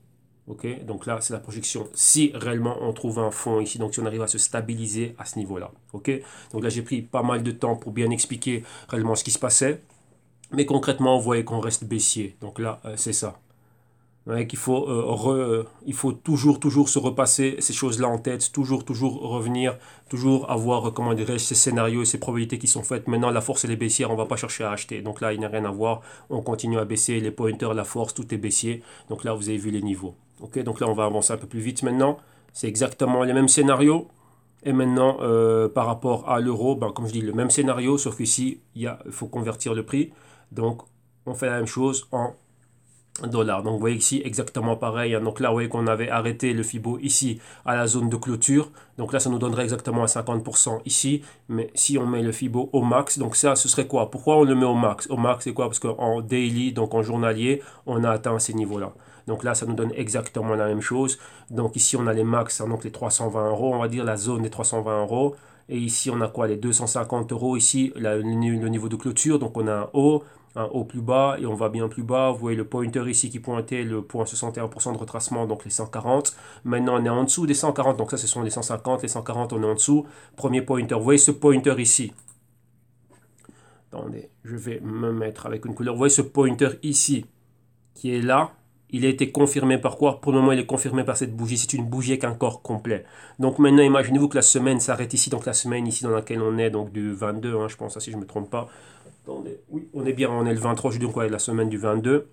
Ok, donc là, c'est la projection. Si réellement on trouve un fond ici, donc si on arrive à se stabiliser à ce niveau-là. Ok, donc là, j'ai pris pas mal de temps pour bien expliquer réellement ce qui se passait. Mais concrètement, vous voyez qu'on reste baissier. Donc là, c'est ça. Ouais, il faut toujours, toujours se repasser ces choses-là en tête, toujours revenir, toujours avoir, comment dirais-je, ces scénarios et ces probabilités qui sont faites. Maintenant, la force et les baissières, on ne va pas chercher à acheter. Donc là, il n'y a rien à voir. On continue à baisser les pointers, la force, tout est baissier. Donc là, vous avez vu les niveaux. Ok, donc là, on va avancer un peu plus vite maintenant. C'est exactement les mêmes scénarios. Et maintenant, par rapport à l'euro, comme je dis, le même scénario, sauf qu'ici, il faut convertir le prix. Donc, on fait la même chose en dollars. Donc vous voyez ici exactement pareil, hein. Donc là vous voyez qu'on avait arrêté le Fibo ici à la zone de clôture. Donc là ça nous donnerait exactement à 50% ici. Mais si on met le Fibo au max, donc ça ce serait quoi? Pourquoi on le met au max? Au max c'est quoi? Parce qu'en daily, donc en journalier, on a atteint ces niveaux-là. Donc là ça nous donne exactement la même chose. Donc ici on a les max, hein, donc les 320 euros, on va dire la zone des 320 euros. Et ici on a quoi? Les 250 euros ici, le niveau de clôture. Donc on a un haut plus bas et on va bien plus bas. Vous voyez le pointer ici qui pointait le point 61% de retracement, donc les 140. Maintenant, on est en dessous des 140, donc ça, ce sont les 150. Les 140, on est en dessous. Premier pointer. Vous voyez ce pointer ici. Attendez, je vais me mettre avec une couleur. Vous voyez ce pointer ici qui est là. Il a été confirmé par quoi? Pour le moment, il est confirmé par cette bougie. C'est une bougie avec un corps complet. Donc maintenant, imaginez-vous que la semaine s'arrête ici. Donc la semaine ici dans laquelle on est, donc du 22, hein, je pense, si je ne me trompe pas. Attendez, oui, on est bien, on est le 23, je dis quoi, la semaine du 22.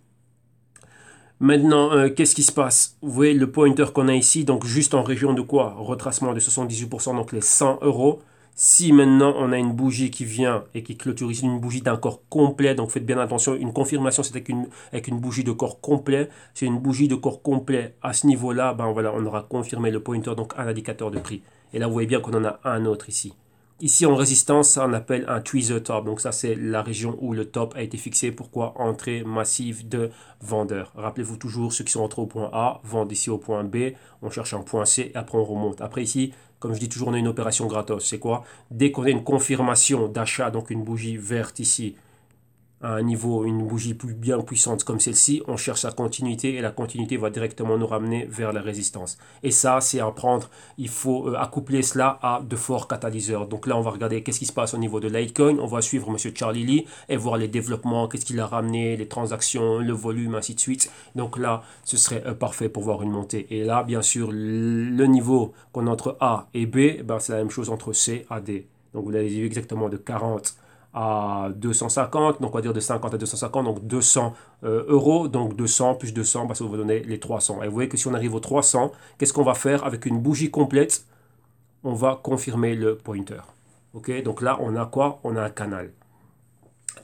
Maintenant, qu'est-ce qui se passe? Vous voyez le pointer qu'on a ici, donc juste en région de quoi? Retracement de 78%, donc les 100 euros. Si maintenant on a une bougie qui vient et qui clôture ici, une bougie d'un corps complet, donc faites bien attention, une confirmation c'est avec une bougie de corps complet, c'est une bougie de corps complet à ce niveau-là, voilà, on aura confirmé le pointer, donc un indicateur de prix. Et là vous voyez bien qu'on en a un autre ici. Ici en résistance, ça on appelle un tweezer top. Donc ça c'est la région où le top a été fixé. Pourquoi? Entrée massive de vendeurs. Rappelez-vous toujours ceux qui sont entrés au point A, vendent ici au point B. On cherche un point C et après on remonte. Après ici, comme je dis toujours, on a une opération gratos. C'est quoi? Dès qu'on a une confirmation d'achat, donc une bougie verte ici, à un niveau, une bougie bien puissante comme celle-ci, on cherche la continuité et la continuité va directement nous ramener vers la résistance. Et ça, c'est à prendre, il faut accoupler cela à de forts catalyseurs. Donc là, on va regarder qu'est-ce qui se passe au niveau de Litecoin. On va suivre M. Charlie Lee et voir les développements, qu'est-ce qu'il a ramené, les transactions, le volume, ainsi de suite. Donc là, ce serait parfait pour voir une montée. Et là, bien sûr, le niveau qu'on a entre A et B, c'est la même chose entre C et D. Donc vous l'avez vu exactement de 40 à 250, donc on va dire de 50 à 250, donc 200 euros, donc 200 plus 200, ça va vous donner les 300. Et vous voyez que si on arrive aux 300, qu'est-ce qu'on va faire avec une bougie complète? On va confirmer le pointer. Ok, donc là on a quoi? On a un canal.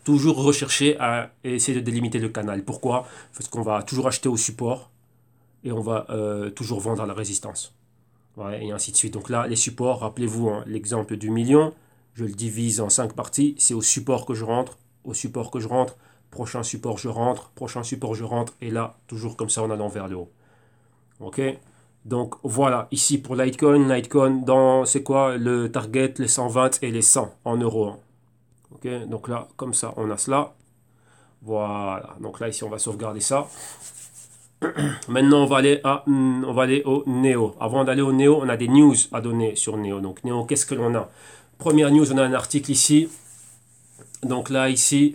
toujours rechercher à essayer de délimiter le canal. Pourquoi? Parce qu'on va toujours acheter au support et on va toujours vendre à la résistance. Ouais, et ainsi de suite. Donc là, les supports, rappelez-vous hein, l'exemple du million, je le divise en 5 parties. C'est au support que je rentre, au support que je rentre, prochain support je rentre, prochain support je rentre, et là, toujours comme ça en allant vers le haut. Ok? Donc voilà, ici pour Litecoin, c'est quoi le target, les 120 et les 100 en euros. Hein. Ok? Donc là, comme ça, on a cela. Voilà, donc là ici on va sauvegarder ça. Maintenant on va aller au Neo. Avant d'aller au Neo, on a des news à donner sur Neo. Donc Neo, qu'est-ce que l'on a? Première news, on a un article ici. Donc là ici,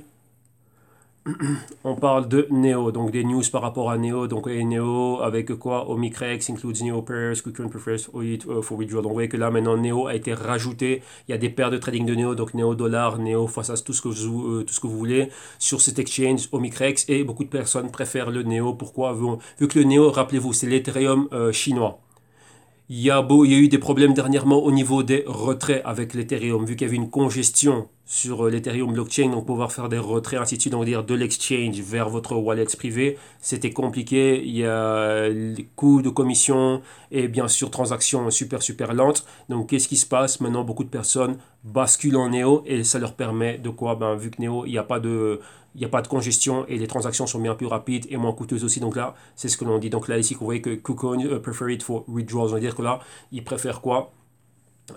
on parle de Neo, donc des news par rapport à Neo. Donc Neo avec quoi? Omicrex includes Neo pairs, Quicken prefers for withdrawal. Donc vous voyez que là maintenant Neo a été rajouté. Il y a des paires de trading de Neo, donc Neo dollar, Neo face à tout ce que vous voulez sur cet exchange Omicrex. Et beaucoup de personnes préfèrent le Neo. Pourquoi? Vu que le Neo, rappelez-vous, c'est l'Ethereum chinois. Il y a eu des problèmes dernièrement au niveau des retraits avec l'Ethereum, vu qu'il y avait une congestion sur l'Ethereum blockchain, donc pouvoir faire des retraits, ainsi de suite, donc dire de l'exchange vers votre wallet privé, c'était compliqué. Il y a les coûts de commission et bien sûr transactions super lentes. Donc qu'est-ce qui se passe? Maintenant, beaucoup de personnes basculent en Neo et ça leur permet de quoi? Ben, vu que Neo, il n'y a pas de congestion et les transactions sont bien plus rapides et moins coûteuses aussi. Donc là, c'est ce que l'on dit. Donc là, ici, vous voyez que KuCoin prefer it for withdrawals. On va dire que là, ils préfèrent quoi?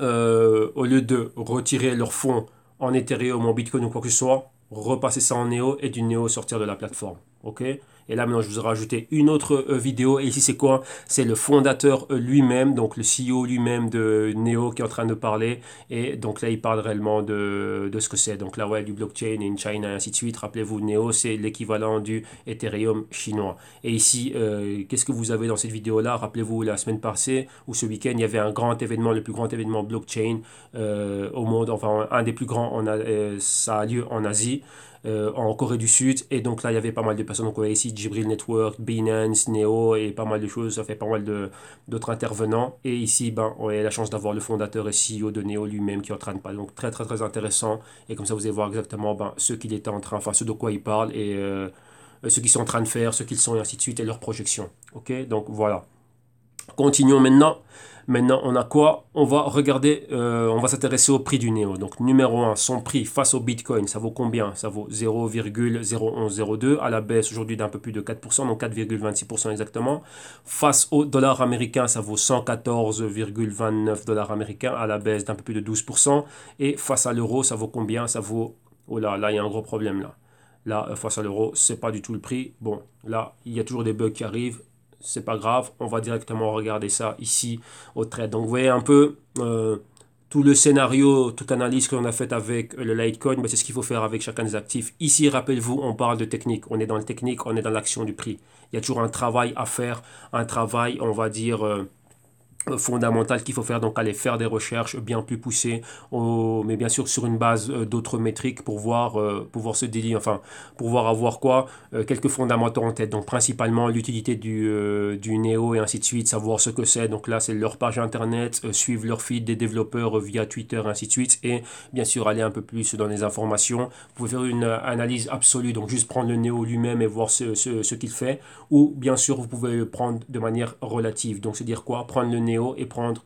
Au lieu de retirer leurs fonds en Ethereum, en Bitcoin ou quoi que ce soit, repasser ça en Neo et du Neo sortir de la plateforme. Ok? Et là, maintenant, je vous ai rajouté une autre vidéo. Et ici, c'est quoi? C'est le fondateur lui-même, donc le CEO lui-même de Neo qui est en train de parler. Et donc là, il parle réellement de ce que c'est. Donc là, ouais, du blockchain in China et ainsi de suite. Rappelez-vous, Neo, c'est l'équivalent du Ethereum chinois. Et ici, qu'est-ce que vous avez dans cette vidéo-là? Rappelez-vous, la semaine passée ou ce week-end, il y avait un grand événement, le plus grand événement blockchain au monde. Enfin, un des plus grands, ça a lieu en Asie en Corée du Sud. Et donc là, il y avait pas mal de personnes. Donc, on voit ici Jibril Network, Binance, Neo et pas mal de choses. Ça fait pas mal d'autres intervenants. Et ici, ben, on a la chance d'avoir le fondateur et CEO de Neo lui-même qui est en train de parler. Donc, très intéressant. Et comme ça, vous allez voir exactement ben, ce qu'il était en train, enfin, ce de quoi il parle et ce qu'ils sont en train de faire, ce qu'ils sont et ainsi de suite et leurs projections. Ok, donc voilà. Continuons maintenant. Maintenant, on a quoi? On va regarder, on va s'intéresser au prix du Neo. Donc, numéro un, son prix face au Bitcoin, ça vaut combien? Ça vaut 0,0102 à la baisse aujourd'hui d'un peu plus de 4%, donc 4,26% exactement. Face au dollar américain, ça vaut 114,29 dollars américains à la baisse d'un peu plus de 12%. Et face à l'euro, ça vaut combien? Ça vaut, oh là, il y a un gros problème là. Là, face à l'euro, c'est pas du tout le prix. Bon, là, il y a toujours des bugs qui arrivent. C'est pas grave, on va directement regarder ça ici au trade. Donc vous voyez un peu tout le scénario, toute analyse que l'on a faite avec le Litecoin, c'est ce qu'il faut faire avec chacun des actifs. Ici, rappelez-vous, on parle de technique. On est dans le technique, on est dans l'action du prix. Il y a toujours un travail à faire, un travail, on va dire, fondamental qu'il faut faire, donc aller faire des recherches bien plus poussées, mais bien sûr sur une base d'autres métriques pour pouvoir se délier, enfin pouvoir avoir quoi, quelques fondamentaux en tête, donc principalement l'utilité du Neo et ainsi de suite, savoir ce que c'est, donc là c'est leur page internet, suivre leur feed des développeurs via Twitter et ainsi de suite, et bien sûr aller un peu plus dans les informations. Vous pouvez faire une analyse absolue, donc juste prendre le Neo lui-même et voir ce qu'il fait, ou bien sûr vous pouvez le prendre de manière relative, donc c'est dire quoi, prendre le Neo et prendre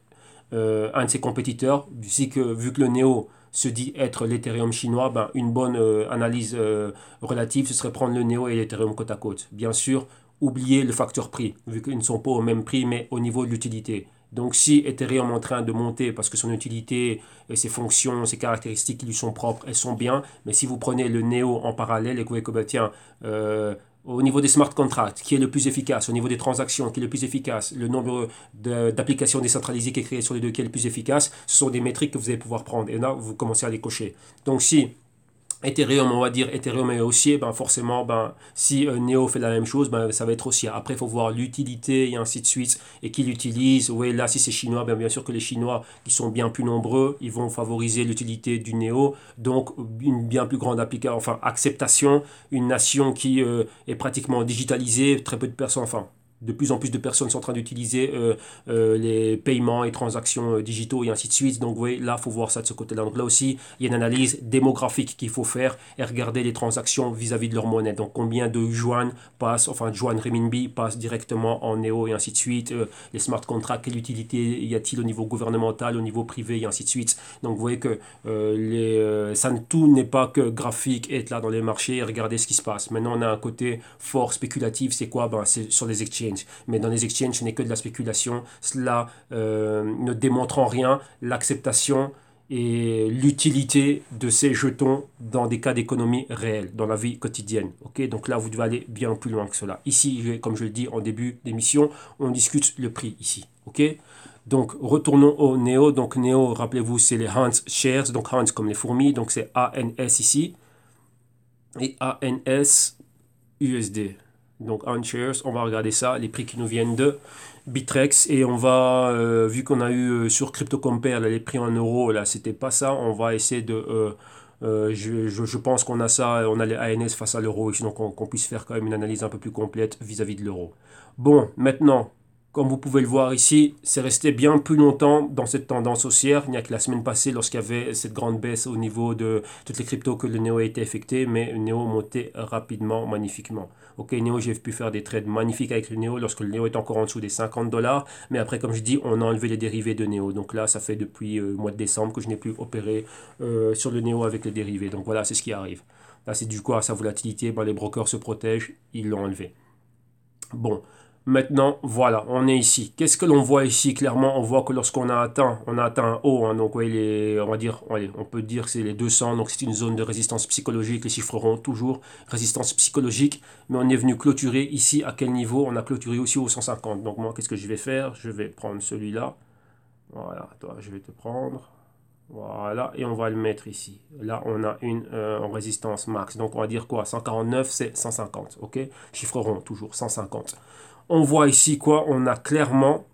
un de ses compétiteurs, vu que le Neo se dit être l'Ethereum chinois, ben, une bonne analyse relative, ce serait prendre le Neo et l'Ethereum côte à côte. Bien sûr, oubliez le facteur prix, vu qu'ils ne sont pas au même prix, mais au niveau de l'utilité. Donc si Ethereum est en train de monter parce que son utilité, ses fonctions, ses caractéristiques qui lui sont propres, elles sont bien, mais si vous prenez le Neo en parallèle et que vous voyez que bah, tiens, au niveau des smart contracts, qui est le plus efficace, au niveau des transactions, qui est le plus efficace, le nombre d'applications décentralisées qui est créé sur les deux, qui est le plus efficace, ce sont des métriques que vous allez pouvoir prendre. Et là, vous commencez à les cocher. Donc si Ethereum, on va dire Ethereum est haussier, ben forcément, ben, si Neo fait la même chose, ben, ça va être haussier. Après, il faut voir l'utilité et ainsi de suite, et qui l'utilise. Oui, là, si c'est chinois, ben, bien sûr que les Chinois, qui sont bien plus nombreux, ils vont favoriser l'utilité du Neo, donc une bien plus grande application, enfin, acceptation, une nation qui est pratiquement digitalisée, très peu de personnes, enfin, De plus en plus de personnes sont en train d'utiliser les paiements et transactions digitaux et ainsi de suite. Donc, vous voyez, là, il faut voir ça de ce côté-là. Donc, là aussi, il y a une analyse démographique qu'il faut faire et regarder les transactions vis-à-vis de leur monnaie. Donc, combien de yuan passent, enfin, yuan renminbi passent directement en néo et ainsi de suite. Les smart contracts, quelle utilité y a-t-il au niveau gouvernemental, au niveau privé et ainsi de suite. Donc, vous voyez que tout n'est pas que graphique, être là dans les marchés et regarder ce qui se passe. Maintenant, on a un côté fort spéculatif. C'est quoi? Ben, c'est sur les exchanges. Mais dans les exchanges, ce n'est que de la spéculation. Cela ne démontre en rien l'acceptation et l'utilité de ces jetons dans des cas d'économie réelle, dans la vie quotidienne. Ok, donc là, vous devez aller bien plus loin que cela. Ici, comme je le dis en début d'émission, on discute le prix ici. Ok, donc retournons au NEO. Donc NEO, rappelez-vous, c'est les Hans Shares. Donc Hans comme les fourmis. Donc c'est ANS ici. Et ANS USD. Donc Hans Shares, on va regarder ça, les prix qui nous viennent de Bitrex. Et on va, vu qu'on a eu sur CryptoCompare les prix en euros, là c'était pas ça, on va essayer de... je pense qu'on a ça, on a les ANS face à l'euro ici, donc qu'on puisse faire quand même une analyse un peu plus complète vis-à-vis de l'euro. Bon, maintenant, comme vous pouvez le voir ici, c'est resté bien plus longtemps dans cette tendance haussière. Il n'y a que la semaine passée, lorsqu'il y avait cette grande baisse au niveau de toutes les cryptos, que le Neo a été affecté, mais le Neo montait rapidement, magnifiquement. Ok, Neo, j'ai pu faire des trades magnifiques avec le Neo lorsque le Neo est encore en dessous des 50 dollars. Mais après, comme je dis, on a enlevé les dérivés de Neo. Donc là, ça fait depuis le mois de décembre que je n'ai plus opéré sur le Neo avec les dérivés. Donc voilà, c'est ce qui arrive. Là, c'est du coup à sa volatilité. Ben, les brokers se protègent, ils l'ont enlevé. Bon, maintenant, voilà, on est ici. Qu'est-ce que l'on voit ici? Clairement, on voit que lorsqu'on a atteint, on a atteint un haut, hein, donc ouais, on va dire, allez, on peut dire que c'est les 200, donc c'est une zone de résistance psychologique, les chiffreront toujours résistance psychologique, mais on est venu clôturer ici à quel niveau? On a clôturé aussi au 150. Donc moi, qu'est-ce que je vais faire? Je vais prendre celui-là. Voilà, toi, je vais te prendre. Voilà, et on va le mettre ici. Là, on a une en résistance max. Donc, on va dire quoi? 149, c'est 150. Ok? Chiffreront toujours 150. On voit ici quoi? On a clairement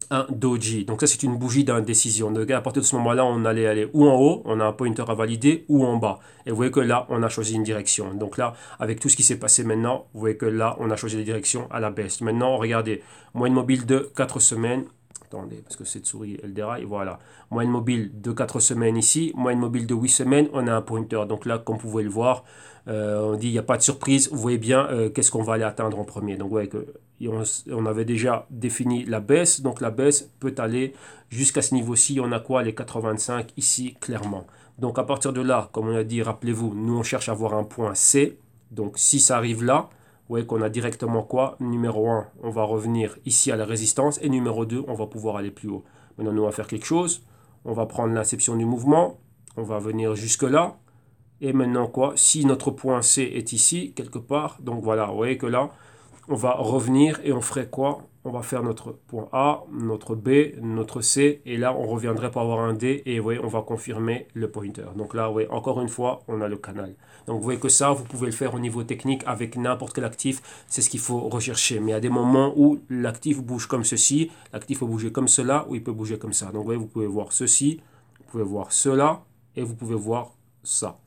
un doji. Donc, ça, c'est une bougie d'indécision. Donc, à partir de ce moment-là, on allait aller ou en haut, on a un pointer à valider, ou en bas. Et vous voyez que là, on a choisi une direction. Donc, là, avec tout ce qui s'est passé maintenant, vous voyez que là, on a choisi la direction à la baisse. Maintenant, regardez, moyenne mobile de 4 semaines. Attendez, parce que cette souris, elle déraille. Voilà. Moyenne mobile de 4 semaines ici. Moyenne mobile de 8 semaines, on a un pointer. Donc là, comme vous pouvez le voir, on dit il n'y a pas de surprise. Vous voyez bien qu'est-ce qu'on va aller atteindre en premier. Donc, vous voyez que on avait déjà défini la baisse. Donc, la baisse peut aller jusqu'à ce niveau-ci. On a quoi? Les 85 ici, clairement. Donc, à partir de là, comme on a dit, rappelez-vous, nous, on cherche à avoir un point C. Donc, si ça arrive là, vous voyez qu'on a directement quoi? Numéro 1, on va revenir ici à la résistance. Et numéro 2, on va pouvoir aller plus haut. Maintenant, nous, on va faire quelque chose. On va prendre l'inception du mouvement. On va venir jusque là. Et maintenant, quoi? Si notre point C est ici, quelque part. Donc, voilà, vous voyez que là, on va revenir et on ferait quoi? On va faire notre point A, notre B, notre C. Et là, on reviendrait pour avoir un D. Et vous voyez, on va confirmer le pointer. Donc là, vous voyez, encore une fois, on a le canal. Donc vous voyez que ça, vous pouvez le faire au niveau technique avec n'importe quel actif. C'est ce qu'il faut rechercher. Mais il y a des moments où l'actif bouge comme ceci. L'actif peut bouger comme cela ou il peut bouger comme ça. Donc vous voyez, vous pouvez voir ceci. Vous pouvez voir cela. Et vous pouvez voir ça.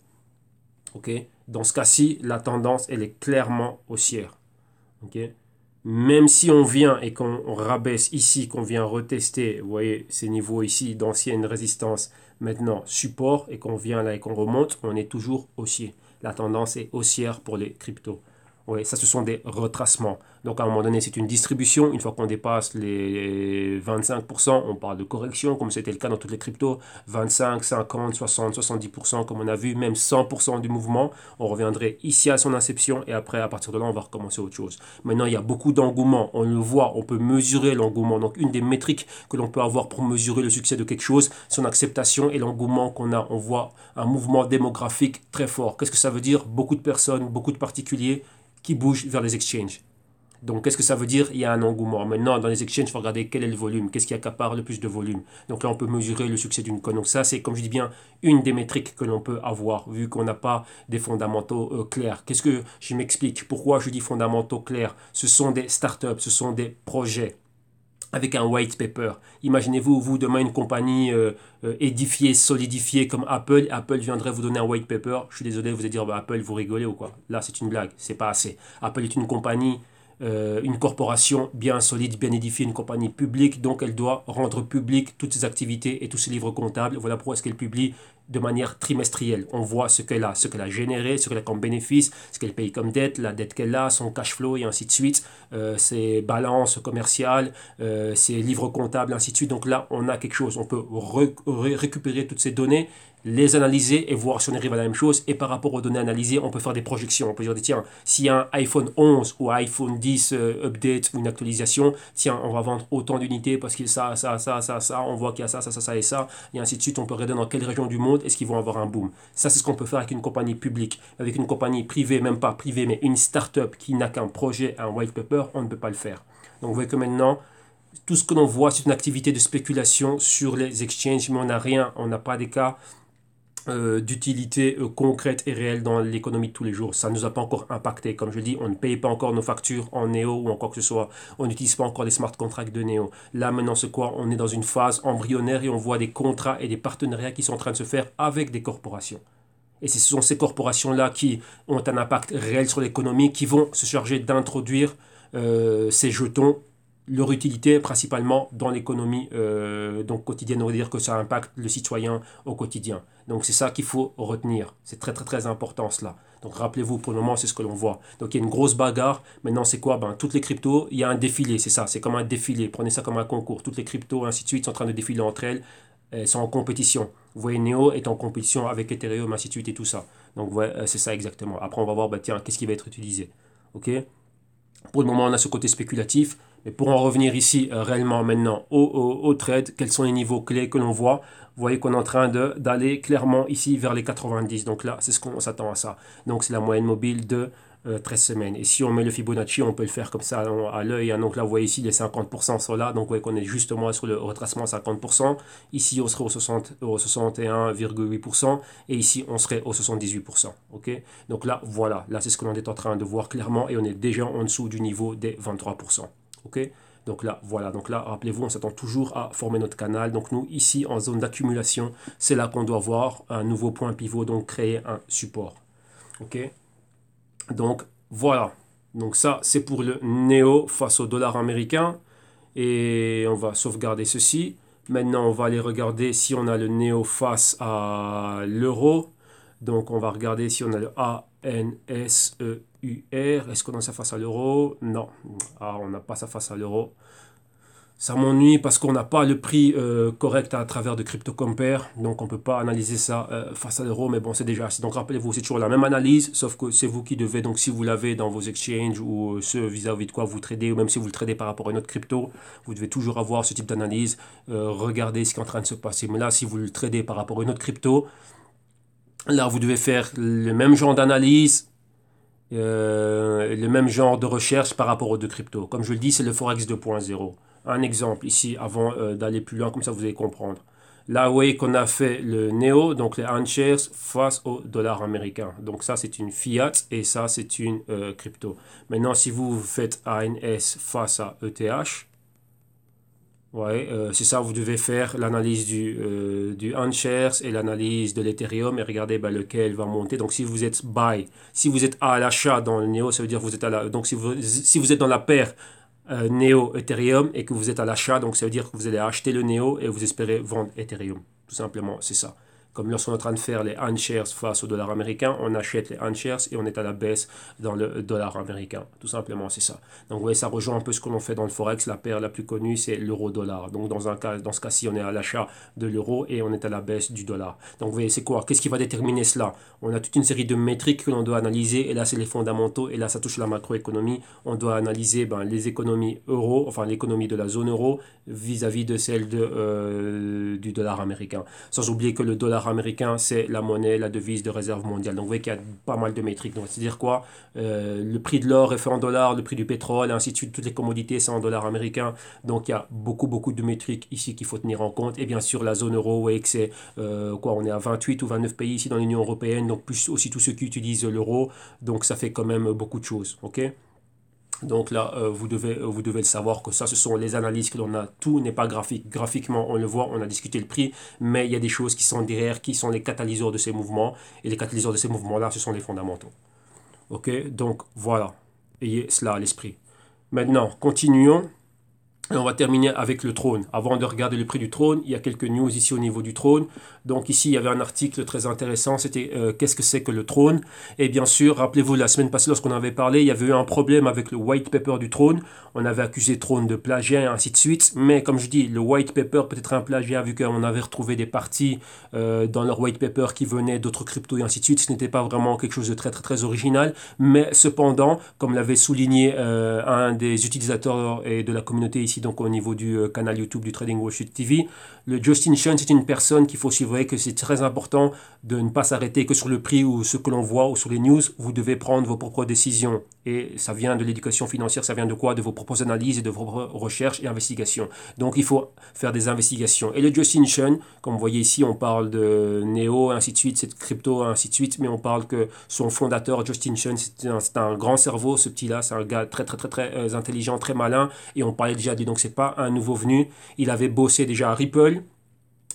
Ok? Dans ce cas-ci, la tendance, elle est clairement haussière. Ok? Même si on vient et qu'on rabaisse ici, qu'on vient retester, vous voyez ces niveaux ici d'ancienne résistance, maintenant support, et qu'on vient là et qu'on remonte, on est toujours haussier. La tendance est haussière pour les cryptos. Oui, ça, ce sont des retracements. Donc, à un moment donné, c'est une distribution. Une fois qu'on dépasse les 25%, on parle de correction, comme c'était le cas dans toutes les cryptos. 25, 50, 60, 70%, comme on a vu, même 100% du mouvement. On reviendrait ici à son inception et après, à partir de là, on va recommencer autre chose. Maintenant, il y a beaucoup d'engouement. On le voit, on peut mesurer l'engouement. Donc, une des métriques que l'on peut avoir pour mesurer le succès de quelque chose, son acceptation et l'engouement qu'on a. On voit un mouvement démographique très fort. Qu'est-ce que ça veut dire? Beaucoup de personnes, beaucoup de particuliers qui bougent vers les exchanges. Donc, qu'est-ce que ça veut dire? Il y a un engouement. Maintenant, dans les exchanges, il faut regarder quel est le volume, qu'est-ce qui accapare le plus de volume. Donc là, on peut mesurer le succès d'une coin. Donc ça, c'est, comme je dis bien, une des métriques que l'on peut avoir, vu qu'on n'a pas des fondamentaux clairs. Qu'est-ce que je m'explique? Pourquoi je dis fondamentaux clairs? Ce sont des startups, ce sont des projets avec un white paper. Imaginez-vous, vous, demain, une compagnie édifiée, solidifiée comme Apple. Apple viendrait vous donner un white paper. Je suis désolé, vous allez dire, bah, Apple, vous rigolez ou quoi? Là, c'est une blague, c'est pas assez. Apple est une compagnie une corporation bien solide, bien édifiée, une compagnie publique, donc elle doit rendre public toutes ses activités et tous ses livres comptables. Voilà pourquoi est-ce qu'elle publie de manière trimestrielle. On voit ce qu'elle a généré, ce qu'elle a comme bénéfice, ce qu'elle paye comme dette, la dette qu'elle a, son cash flow et ainsi de suite, ses balances commerciales, ses livres comptables, ainsi de suite. Donc là, on a quelque chose. On peut récupérer toutes ces données, les analyser et voir si on arrive à la même chose. Et par rapport aux données analysées, on peut faire des projections. On peut dire, tiens, s'il y a un iPhone 11 ou iPhone 10 update ou une actualisation, tiens, on va vendre autant d'unités parce qu'il y a ça, on voit qu'il y a ça et ça, et ainsi de suite. On peut regarder dans quelle région du monde est-ce qu'ils vont avoir un boom. Ça, c'est ce qu'on peut faire avec une compagnie publique. Avec une compagnie privée, même pas privée, mais une start-up qui n'a qu'un projet, un white paper, on ne peut pas le faire. Donc, vous voyez que maintenant, tout ce que l'on voit, c'est une activité de spéculation sur les exchanges, mais on n'a rien, on n'a pas des cas d'utilité concrète et réelle dans l'économie de tous les jours. Ça ne nous a pas encore impacté. Comme je dis, on ne paye pas encore nos factures en Néo ou en quoi que ce soit. On n'utilise pas encore les smart contracts de Néo. Là, maintenant, c'est quoi? On est dans une phase embryonnaire et on voit des contrats et des partenariats qui sont en train de se faire avec des corporations. Et ce sont ces corporations-là qui ont un impact réel sur l'économie, qui vont se charger d'introduire ces jetons, leur utilité principalement dans l'économie donc quotidienne. On va dire que ça impacte le citoyen au quotidien. Donc c'est ça qu'il faut retenir. C'est très très très important cela. Donc rappelez-vous, pour le moment, c'est ce que l'on voit. Donc il y a une grosse bagarre. Maintenant, c'est quoi? Toutes les cryptos, il y a un défilé, c'est ça. C'est comme un défilé. Prenez ça comme un concours. Toutes les cryptos, ainsi de suite, sont en train de défiler entre elles. Elles sont en compétition. Vous voyez, Neo est en compétition avec Ethereum, ainsi de suite et tout ça. Donc ouais, c'est ça exactement. Après, on va voir, tiens, qu'est-ce qui va être utilisé. Ok? Pour le moment, on a ce côté spéculatif. Mais pour en revenir ici réellement maintenant au trade, quels sont les niveaux clés que l'on voit? Vous voyez qu'on est en train d'aller clairement ici vers les 90. Donc là, c'est ce qu'on s'attend à ça. Donc c'est la moyenne mobile de 13 semaines. Et si on met le Fibonacci, on peut le faire comme ça à l'œil. Donc là, vous voyez ici, les 50% sont là. Donc vous voyez qu'on est justement sur le retracement à 50%. Ici, on serait au 61,8%. Et ici, on serait au 78%. Okay? Donc là, voilà. Là, c'est ce que l'on est en train de voir clairement. Et on est déjà en dessous du niveau des 23%. Ok, donc là, voilà. Donc là, rappelez-vous, on s'attend toujours à former notre canal. Donc nous, ici, en zone d'accumulation, c'est là qu'on doit voir un nouveau point pivot, donc créer un support. Ok, donc voilà. Donc ça, c'est pour le Néo face au dollar américain. Et on va sauvegarder ceci. Maintenant, on va aller regarder si on a le Néo face à l'euro. Donc on va regarder si on a le ANSEUR. Est-ce qu'on a ça face à l'euro? Non. Ah, on n'a pas ça face à l'euro. Ça m'ennuie parce qu'on n'a pas le prix correct à travers de CryptoCompare. Donc on ne peut pas analyser ça face à l'euro. Mais bon, c'est déjà assez. Donc rappelez-vous, c'est toujours la même analyse. Sauf que c'est vous qui devez, donc si vous l'avez dans vos exchanges ou ceux vis-à-vis de quoi vous tradez, ou même si vous le tradez par rapport à une autre crypto, vous devez toujours avoir ce type d'analyse. Regardez ce qui est en train de se passer. Mais là, si vous le tradez par rapport à une autre crypto, là, vous devez faire le même genre d'analyse, le même genre de recherche par rapport aux deux cryptos. Comme je le dis, c'est le Forex 2.0. Un exemple ici, avant d'aller plus loin, comme ça vous allez comprendre. Là, vous voyez qu'on a fait le NEO, donc les iShares face au dollar américain. Donc ça, c'est une fiat et ça, c'est une crypto. Maintenant, si vous faites ANS face à ETH, ouais, c'est ça, vous devez faire l'analyse du iShares et l'analyse de l'Ethereum et regardez lequel va monter. Donc si vous êtes buy, si vous êtes à l'achat dans le Neo, ça veut dire que vous êtes à la... Donc si vous êtes dans la paire Neo Ethereum et que vous êtes à l'achat, donc ça veut dire que vous allez acheter le Neo et vous espérez vendre Ethereum. Tout simplement, c'est ça. Comme lorsqu'on est en train de faire les iShares face au dollar américain, on achète les iShares et on est à la baisse dans le dollar américain. Tout simplement, c'est ça. Donc, vous voyez, ça rejoint un peu ce que l'on fait dans le Forex. La paire la plus connue, c'est l'euro-dollar. Donc, dans ce cas-ci, on est à l'achat de l'euro et on est à la baisse du dollar. Donc, vous voyez, c'est quoi? Qu'est-ce qui va déterminer cela? On a toute une série de métriques que l'on doit analyser. Et là, c'est les fondamentaux. Et là, ça touche la macroéconomie. On doit analyser les économies euro, enfin l'économie de la zone euro vis-à-vis de celle du dollar américain. Sans oublier que le dollar américain, c'est la monnaie, la devise de réserve mondiale. Donc vous voyez qu'il y a pas mal de métriques. Donc c'est-à-dire quoi? Le prix de l'or est fait en dollars, le prix du pétrole, et ainsi de suite. Toutes les commodités, c'est en dollars américains. Donc il y a beaucoup de métriques ici qu'il faut tenir en compte. Et bien sûr, la zone euro, vous voyez que c'est on est à 28 ou 29 pays ici dans l'Union européenne. Donc plus aussi tous ceux qui utilisent l'euro. Donc ça fait quand même beaucoup de choses. Ok? Donc là, vous devez le savoir que ça, ce sont les analyses que l'on a. Tout n'est pas graphique. Graphiquement, on le voit, on a discuté le prix, mais il y a des choses qui sont derrière, qui sont les catalyseurs de ces mouvements. Et les catalyseurs de ces mouvements-là, ce sont les fondamentaux. Ok, donc voilà. Ayez cela à l'esprit. Maintenant, continuons. Et on va terminer avec le trône. Avant de regarder le prix du trône, il y a quelques news ici au niveau du trône. Donc ici, il y avait un article très intéressant, c'était qu'est-ce que c'est que le trône. Et bien sûr, rappelez-vous, la semaine passée, lorsqu'on avait parlé, il y avait eu un problème avec le white paper du trône. On avait accusé Trône de plagiat et ainsi de suite. Mais comme je dis, le white paper peut être un plagiat vu qu'on avait retrouvé des parties dans leur white paper qui venaient d'autres cryptos et ainsi de suite. Ce n'était pas vraiment quelque chose de très très très original. Mais cependant, comme l'avait souligné un des utilisateurs et de la communauté ici, donc au niveau du canal YouTube du Trading Wall Street TV, le Justin Sun, c'est une personne qu'il faut suivre et que c'est très important de ne pas s'arrêter que sur le prix ou ce que l'on voit ou sur les news. Vous devez prendre vos propres décisions. Et ça vient de l'éducation financière, ça vient de quoi? De vos propres analyses et de vos propres recherches et investigations. Donc il faut faire des investigations. Et le Justin Sun, comme vous voyez ici, on parle de Neo, ainsi de suite, cette crypto, ainsi de suite, mais on parle que son fondateur, Justin Sun, c'est un grand cerveau, ce petit-là, c'est un gars très très très très intelligent, très malin, et on parlait déjà de lui, donc c'est pas un nouveau venu. Il avait bossé déjà à Ripple.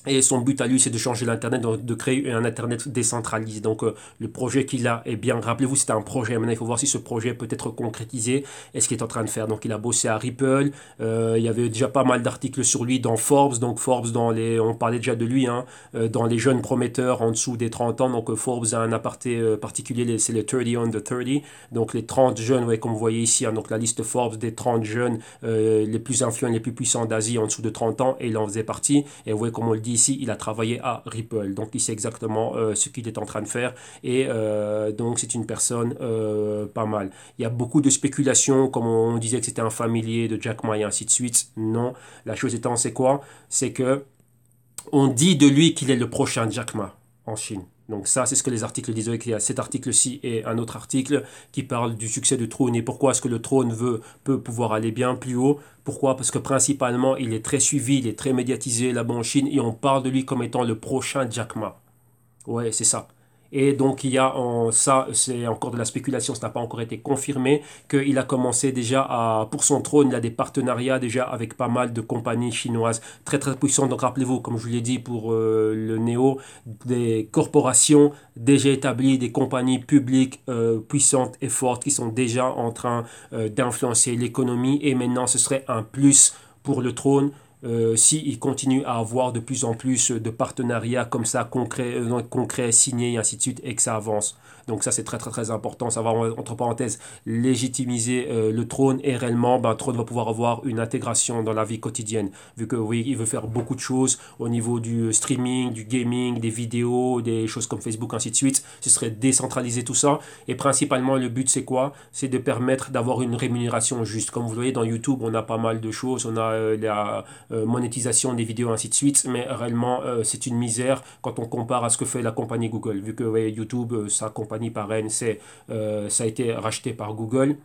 Et son but à lui, c'est de changer l'Internet, de créer un Internet décentralisé. Donc, le projet qu'il a, eh bien, rappelez-vous, c'était un projet. Maintenant, il faut voir si ce projet peut être concrétisé et ce qu'il est en train de faire. Donc, il a bossé à Ripple. Il y avait déjà pas mal d'articles sur lui dans Forbes. Donc, Forbes, on parlait déjà de lui, hein, dans les jeunes prometteurs en dessous des 30 ans. Donc, Forbes a un aparté particulier, c'est les 30 under 30. Donc, les 30 jeunes, ouais, comme vous voyez ici, hein, donc la liste Forbes des 30 jeunes les plus influents, les plus puissants d'Asie en dessous de 30 ans. Et il en faisait partie. Et vous voyez, comme on le dit ici, il a travaillé à Ripple, donc il sait exactement ce qu'il est en train de faire et donc c'est une personne pas mal. Il y a beaucoup de spéculations, comme on disait que c'était un familier de Jack Ma et ainsi de suite. Non, la chose étant, c'est quoi? C'est que on dit de lui qu'il est le prochain Jack Ma en Chine. Donc ça, c'est ce que les articles disent. Il y a cet article-ci et un autre article qui parle du succès du trône et pourquoi est-ce que le trône peut pouvoir aller bien plus haut. Pourquoi? Parce que principalement, il est très suivi, il est très médiatisé là-bas en Chine et on parle de lui comme étant le prochain Jack Ma. Ouais, c'est ça. Et donc, il y a ça, c'est encore de la spéculation, ça n'a pas encore été confirmé, qu'il a commencé déjà pour son trône, il a des partenariats déjà avec pas mal de compagnies chinoises très très puissantes. Donc, rappelez-vous, comme je vous l'ai dit pour le Néo, des corporations déjà établies, des compagnies publiques puissantes et fortes qui sont déjà en train d'influencer l'économie. Et maintenant, ce serait un plus pour le trône s'il continue à avoir de plus en plus de partenariats comme ça, concrets, signés et ainsi de suite, et que ça avance. Donc ça, c'est très très très important. Ça va, entre parenthèses, légitimiser le trône et réellement, ben, le trône va pouvoir avoir une intégration dans la vie quotidienne. Vu que oui, il veut faire beaucoup de choses au niveau du streaming, du gaming, des vidéos, des choses comme Facebook, ainsi de suite. Ce serait décentraliser tout ça. Et principalement, le but, c'est quoi? C'est de permettre d'avoir une rémunération juste. Comme vous voyez, dans YouTube, on a pas mal de choses. On a la monétisation des vidéos, ainsi de suite, mais réellement c'est une misère quand on compare à ce que fait la compagnie Google, vu que ouais, YouTube, sa compagnie parraine, ça a été racheté par Google.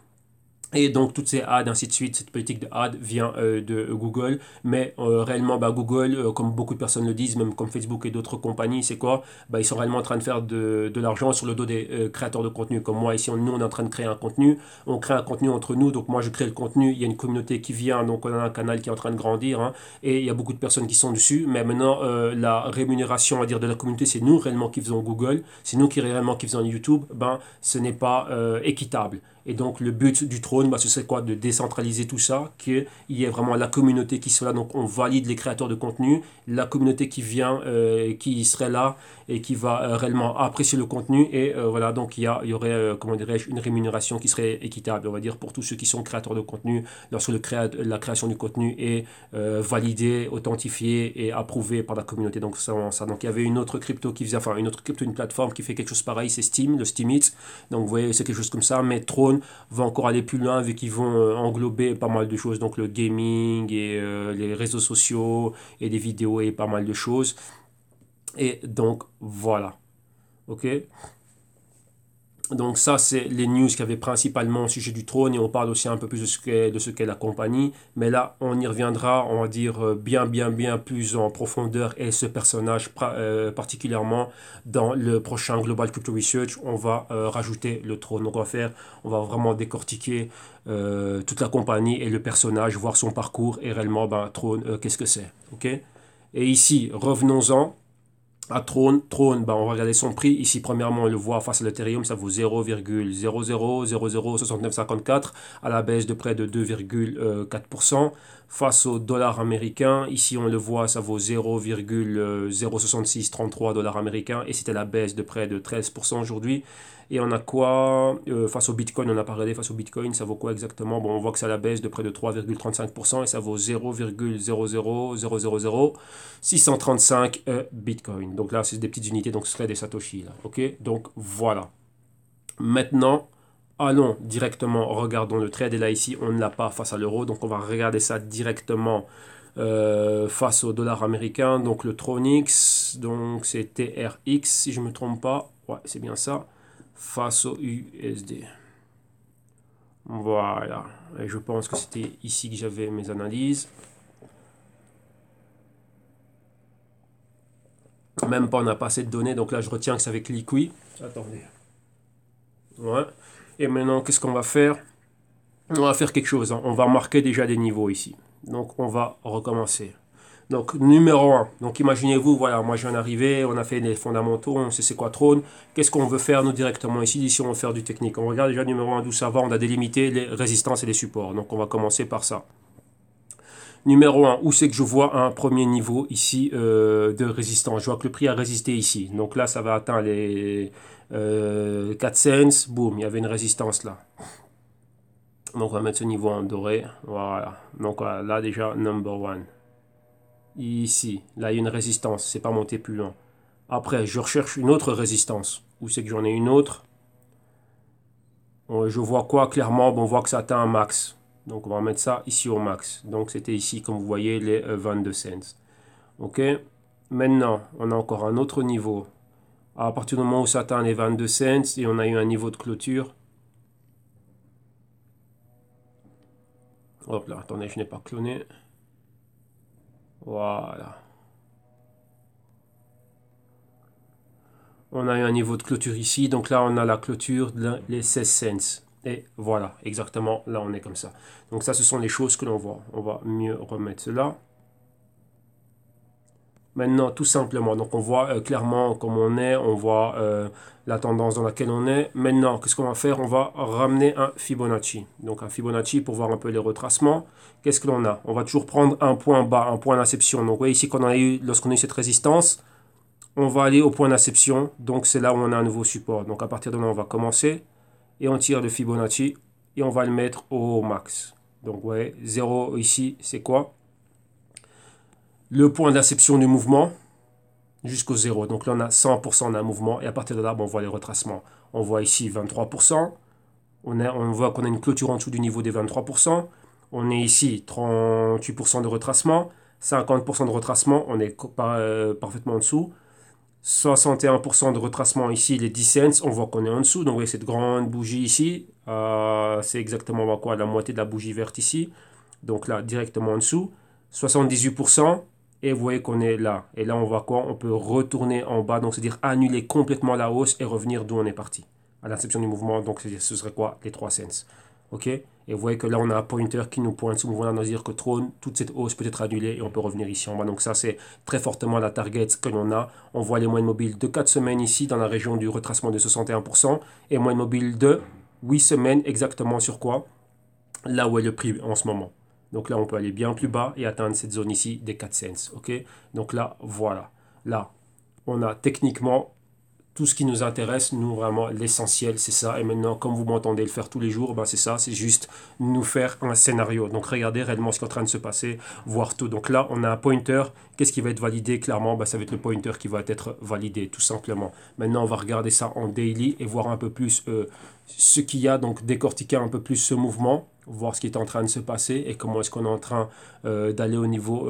Et donc toutes ces ads, ainsi de suite, cette politique de ads vient de Google. Mais réellement, bah, Google, comme beaucoup de personnes le disent, même comme Facebook et d'autres compagnies, c'est quoi? Bah, ils sont réellement en train de faire de l'argent sur le dos des créateurs de contenu. Comme moi, ici, nous, on est en train de créer un contenu. On crée un contenu entre nous. Donc moi, je crée le contenu. Il y a une communauté qui vient. Donc on a un canal qui est en train de grandir. Hein, et il y a beaucoup de personnes qui sont dessus. Mais maintenant, la rémunération, on va dire, de la communauté, c'est nous réellement qui faisons Google. C'est nous qui réellement qui faisons YouTube. Ben, ce n'est pas équitable. Et donc le but du trône, bah, ce serait quoi? De décentraliser tout ça, qu'il y ait vraiment la communauté qui soit là. Donc on valide les créateurs de contenu, la communauté qui vient, qui serait là et qui va réellement apprécier le contenu. Et voilà, donc il y aurait, comment dirais-je, une rémunération qui serait équitable, on va dire, pour tous ceux qui sont créateurs de contenu, lorsque la création du contenu est validée, authentifiée et approuvée par la communauté. Donc ça. Donc il y avait une autre crypto qui faisait, enfin une autre crypto, une plateforme qui fait quelque chose pareil, c'est Steam, le Steemit. Donc vous voyez, c'est quelque chose comme ça, mais Throne va encore aller plus loin vu qu'ils vont englober pas mal de choses, donc le gaming et les réseaux sociaux et des vidéos et pas mal de choses. Et donc voilà, ok. Donc ça, c'est les news qu'il y avait principalement au sujet du trône et on parle aussi un peu plus de ce qu'est la compagnie. Mais là, on y reviendra, on va dire bien plus en profondeur et ce personnage particulièrement dans le prochain Global Crypto Research, on va rajouter le trône. Donc on va vraiment décortiquer toute la compagnie et le personnage, voir son parcours et réellement, ben, trône, qu'est-ce que c'est, ok? Et ici, revenons-en. À Tron, bah, on va regarder son prix. Ici, premièrement, on le voit face à l'Ethereum, ça vaut 0,00006954 à la baisse de près de 2,4%. Face au dollar américain, ici, on le voit, ça vaut 0,06633 dollars américains et c'était la baisse de près de 13% aujourd'hui. Et on a quoi face au Bitcoin, on a pas regardé face au Bitcoin, ça vaut quoi exactement? Bon, on voit que c'est la baisse de près de 3,35% et ça vaut 0,0000635 Bitcoin. Donc là, c'est des petites unités, donc ce serait des Satoshi. Là, ok, donc voilà. Maintenant, allons directement, regardons le trade. Et là, ici, on ne l'a pas face à l'euro. Donc on va regarder ça directement face au dollar américain. Donc le Tronix, donc c'est TRX, si je ne me trompe pas. Ouais, c'est bien ça. Face au USD. Voilà. Et je pense que c'était ici que j'avais mes analyses. Même pas, on n'a pas assez de données. Donc là, je retiens que c'est avec Liqui. Attendez. Ouais. Et maintenant, qu'est-ce qu'on va faire? On va faire quelque chose. Hein. On va marquer déjà des niveaux ici. Donc, on va recommencer. Donc, numéro 1. Donc, imaginez-vous, voilà, moi je viens d'arriver, on a fait les fondamentaux, on sait c'est quoi Trône. Qu'est-ce qu'on veut faire, nous, directement ici? Ici, on veut faire du technique. On regarde déjà numéro 1 d'où ça va. On a délimité les résistances et les supports. Donc, on va commencer par ça. Numéro 1, où c'est que je vois un premier niveau ici de résistance? Je vois que le prix a résisté ici. Donc là, ça va atteindre les 4 cents. Boum, il y avait une résistance là. Donc on va mettre ce niveau en doré. Voilà. Donc voilà, là déjà, number 1. Ici, là il y a une résistance. C'est pas monté plus loin. Après, je recherche une autre résistance. Où c'est que j'en ai une autre? Je vois quoi clairement? Bon, on voit que ça atteint un max. Donc on va mettre ça ici au max. Donc c'était ici, comme vous voyez, les 22 cents. Ok. Maintenant, on a encore un autre niveau. À partir du moment où ça atteint les 22 cents et on a eu un niveau de clôture. Hop là, attendez, je n'ai pas cloné. Voilà. On a eu un niveau de clôture ici. Donc là, on a la clôture de les 16 cents. Et voilà, exactement, là, on est comme ça. Donc ça, ce sont les choses que l'on voit. On va mieux remettre cela. Maintenant, tout simplement, donc on voit clairement comme on voit la tendance dans laquelle on est. Maintenant, qu'est-ce qu'on va faire? On va ramener un Fibonacci. Donc un Fibonacci pour voir un peu les retracements. Qu'est-ce que l'on a? On va toujours prendre un point bas, un point d'inception. Donc vous voyez ici qu'on a eu, lorsqu'on a eu cette résistance, on va aller au point d'inception. Donc c'est là où on a un nouveau support. Donc à partir de là, on va commencer et on tire le Fibonacci et on va le mettre au max. Donc vous voyez, 0 ici, c'est quoi? Le point d'inception du mouvement jusqu'au 0. Donc là, on a 100% d'un mouvement. Et à partir de là, bon, on voit les retracements. On voit ici 23%. On voit qu'on a une clôture en dessous du niveau des 23%. On est ici 38% de retracement. 50% de retracement. On est parfaitement en dessous. 61% de retracement ici, les 10 cents. On voit qu'on est en dessous. Donc, vous voyez cette grande bougie ici. C'est exactement quoi? La moitié de la bougie verte ici. Donc là, directement en dessous. 78%. Et vous voyez qu'on est là. Et là, on voit quoi? On peut retourner en bas, donc c'est-à-dire annuler complètement la hausse et revenir d'où on est parti. À l'inception du mouvement, donc ce serait quoi? Les 3 cents. OK? Et vous voyez que là, on a un pointer qui nous pointe ce mouvement-là, nous dire que Trône, toute cette hausse peut être annulée et on peut revenir ici en bas. Donc ça, c'est très fortement la target que l'on a. On voit les moyennes mobiles de 4 semaines ici, dans la région du retracement de 61%, et moyenne mobile de 8 semaines, exactement sur quoi? Là où est le prix en ce moment. Donc là, on peut aller bien plus bas et atteindre cette zone ici des 4 cents. Ok. Donc là, voilà. Là, on a techniquement tout ce qui nous intéresse, nous vraiment l'essentiel, c'est ça. Et maintenant, comme vous m'entendez le faire tous les jours, ben c'est ça, c'est juste nous faire un scénario. Donc regardez réellement ce qui est en train de se passer, voir tout. Donc là, on a un pointer. Qu'est-ce qui va être validé? Clairement, ben, ça va être le pointer qui va être validé, tout simplement. Maintenant, on va regarder ça en daily et voir un peu plus ce qu'il y a, donc décortiquer un peu plus ce mouvement, voir ce qui est en train de se passer et comment est-ce qu'on est en train d'aller au niveau,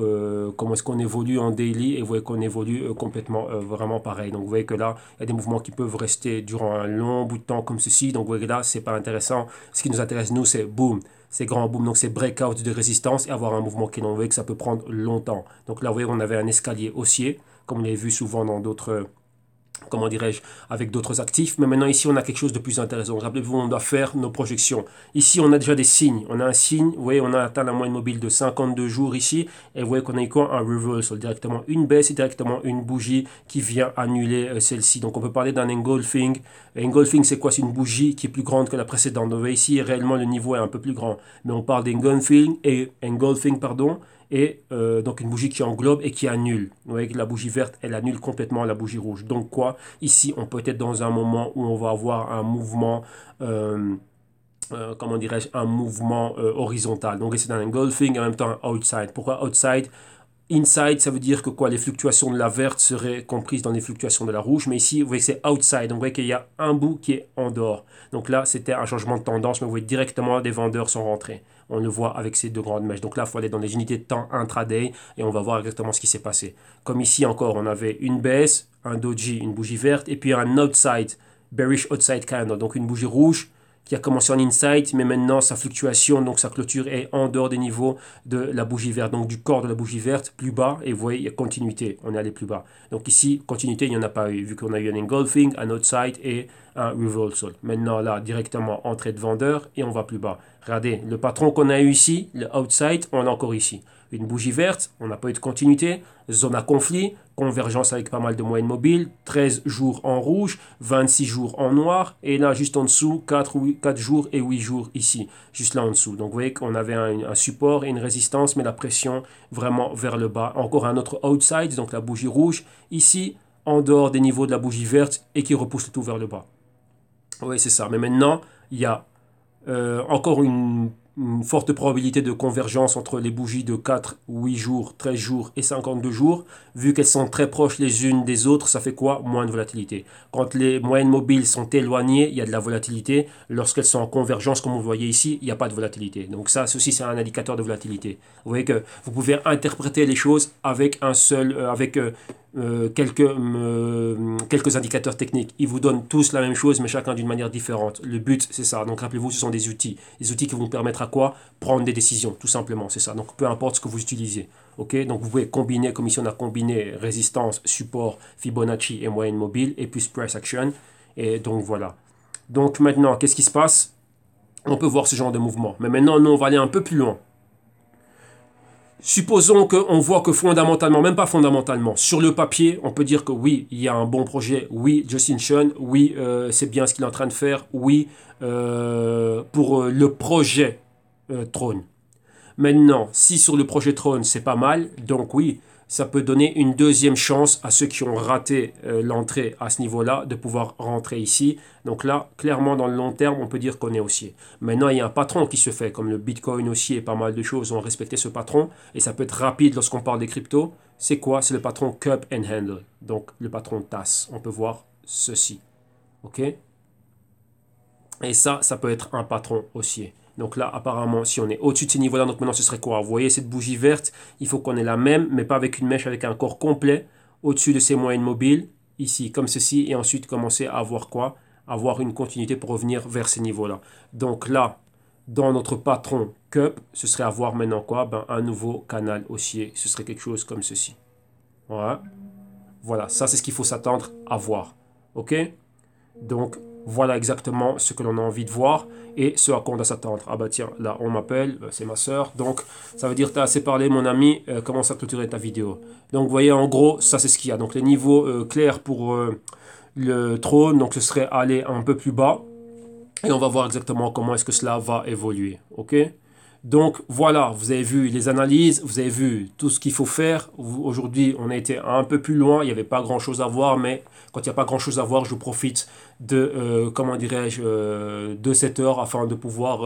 comment est-ce qu'on évolue en daily, et vous voyez qu'on évolue complètement vraiment pareil. Donc vous voyez que là, il y a des mouvements qui peuvent rester durant un long bout de temps comme ceci. Donc vous voyez que là, c'est pas intéressant. Ce qui nous intéresse, nous, c'est boom, c'est grand boom, donc c'est breakout de résistance et avoir un mouvement qui est long. Vous voyez que ça peut prendre longtemps. Donc là, vous voyez qu'on avait un escalier haussier, comme on l'a vu souvent dans d'autres comment dirais-je, avec d'autres actifs. Mais maintenant, ici, on a quelque chose de plus intéressant. Rappelez-vous, on doit faire nos projections. Ici, on a déjà des signes. On a un signe, vous voyez, on a atteint la moyenne mobile de 52 jours ici. Et vous voyez qu'on a eu quoi? Un reversal, directement une baisse et directement une bougie qui vient annuler celle-ci. Donc, on peut parler d'un engulfing. Engulfing, c'est quoi? C'est une bougie qui est plus grande que la précédente. Donc, vous voyez ici, réellement, le niveau est un peu plus grand. Mais on parle engulfing, pardon. Et donc une bougie qui englobe et qui annule. Vous voyez que la bougie verte, elle annule complètement la bougie rouge. Donc quoi? Ici, on peut être dans un moment où on va avoir un mouvement, comment dirais-je, un mouvement horizontal. Donc c'est un engulfing et en même temps un outside. Pourquoi outside? Inside, ça veut dire que quoi? Les fluctuations de la verte seraient comprises dans les fluctuations de la rouge. Mais ici, vous voyez que c'est outside. Donc vous voyez qu'il y a un bout qui est en dehors. Donc là, c'était un changement de tendance. Mais vous voyez directement, des vendeurs sont rentrés. On le voit avec ces deux grandes mèches. Donc là, il faut aller dans les unités de temps intraday et on va voir exactement ce qui s'est passé. Comme ici encore, on avait une baisse, un doji, une bougie verte et puis un outside, bearish outside candle. Donc une bougie rouge qui a commencé en inside, mais maintenant sa fluctuation, donc sa clôture est en dehors des niveaux de la bougie verte, donc du corps de la bougie verte, plus bas, et vous voyez, il y a continuité, on est allé plus bas. Donc ici, continuité, il n'y en a pas eu, vu qu'on a eu un engulfing, un outside et un reversal. Maintenant, là, directement, entrée de vendeur, et on va plus bas. Regardez, le patron qu'on a eu ici, le outside, on l'a encore ici. Une bougie verte, on n'a pas eu de continuité, zone à conflit, convergence avec pas mal de moyennes mobiles, 13 jours en rouge, 26 jours en noir, et là juste en dessous, 4 jours et 8 jours ici, juste là en dessous. Donc vous voyez qu'on avait un support et une résistance, mais la pression vraiment vers le bas. Encore un autre outside, donc la bougie rouge, ici, en dehors des niveaux de la bougie verte, et qui repousse le tout vers le bas. Oui, c'est ça. Mais maintenant, il y a encore une forte probabilité de convergence entre les bougies de 4, 8 jours, 13 jours et 52 jours. Vu qu'elles sont très proches les unes des autres, ça fait quoi? Moins de volatilité. Quand les moyennes mobiles sont éloignées, il y a de la volatilité. Lorsqu'elles sont en convergence, comme vous voyez ici, il n'y a pas de volatilité. Donc ça, ceci, c'est un indicateur de volatilité. Vous voyez que vous pouvez interpréter les choses avec un seul, quelques indicateurs techniques. Ils vous donnent tous la même chose, mais chacun d'une manière différente. Le but, c'est ça. Donc rappelez-vous, ce sont des outils. Des outils qui vont vous permettre à quoi? Prendre des décisions, tout simplement. C'est ça. Donc peu importe ce que vous utilisez. Ok, donc vous pouvez combiner, comme ici on a combiné résistance, support, Fibonacci et moyenne mobile, et plus price action. Et donc voilà. Donc maintenant, qu'est-ce qui se passe? On peut voir ce genre de mouvement. Mais maintenant, nous, on va aller un peu plus loin. Supposons qu'on voit que fondamentalement, même pas fondamentalement, sur le papier, on peut dire que oui, il y a un bon projet, oui, Justin Sun, oui, c'est bien ce qu'il est en train de faire, oui, pour le projet Throne. Maintenant, si sur le projet Throne, c'est pas mal, donc oui, ça peut donner une deuxième chance à ceux qui ont raté l'entrée à ce niveau-là de pouvoir rentrer ici. Donc là, clairement, dans le long terme, on peut dire qu'on est haussier. Maintenant, il y a un patron qui se fait, comme le Bitcoin haussier et pas mal de choses ont respecté ce patron. Et ça peut être rapide lorsqu'on parle des cryptos. C'est quoi? C'est le patron Cup and Handle. Donc, le patron tasse. On peut voir ceci. OK? Et ça peut être un patron haussier. Donc là, apparemment, si on est au-dessus de ces niveaux-là, donc maintenant, ce serait quoi? Vous voyez cette bougie verte, il faut qu'on ait la même, mais pas avec une mèche, avec un corps complet, au-dessus de ces moyennes mobiles, ici, comme ceci, et ensuite commencer à avoir quoi? Avoir une continuité pour revenir vers ces niveaux-là. Donc là, dans notre patron Cup, ce serait avoir maintenant quoi? Un nouveau canal haussier. Ce serait quelque chose comme ceci. Voilà, ça c'est ce qu'il faut s'attendre à voir. OK? Donc, voilà exactement ce que l'on a envie de voir et ce à quoi on doit s'attendre. Ah bah tiens, là on m'appelle, c'est ma soeur. Donc ça veut dire que tu as assez parlé mon ami, commence à clôturer ta vidéo. Donc vous voyez en gros, ça c'est ce qu'il y a. Donc les niveaux clairs pour le trône, donc ce serait aller un peu plus bas. Et on va voir exactement comment est-ce que cela va évoluer. Ok? Donc voilà, vous avez vu les analyses, vous avez vu tout ce qu'il faut faire. Aujourd'hui, on a été un peu plus loin, il n'y avait pas grand-chose à voir, mais quand il n'y a pas grand-chose à voir, je profite de, comment dirais-je, de cette heure afin de pouvoir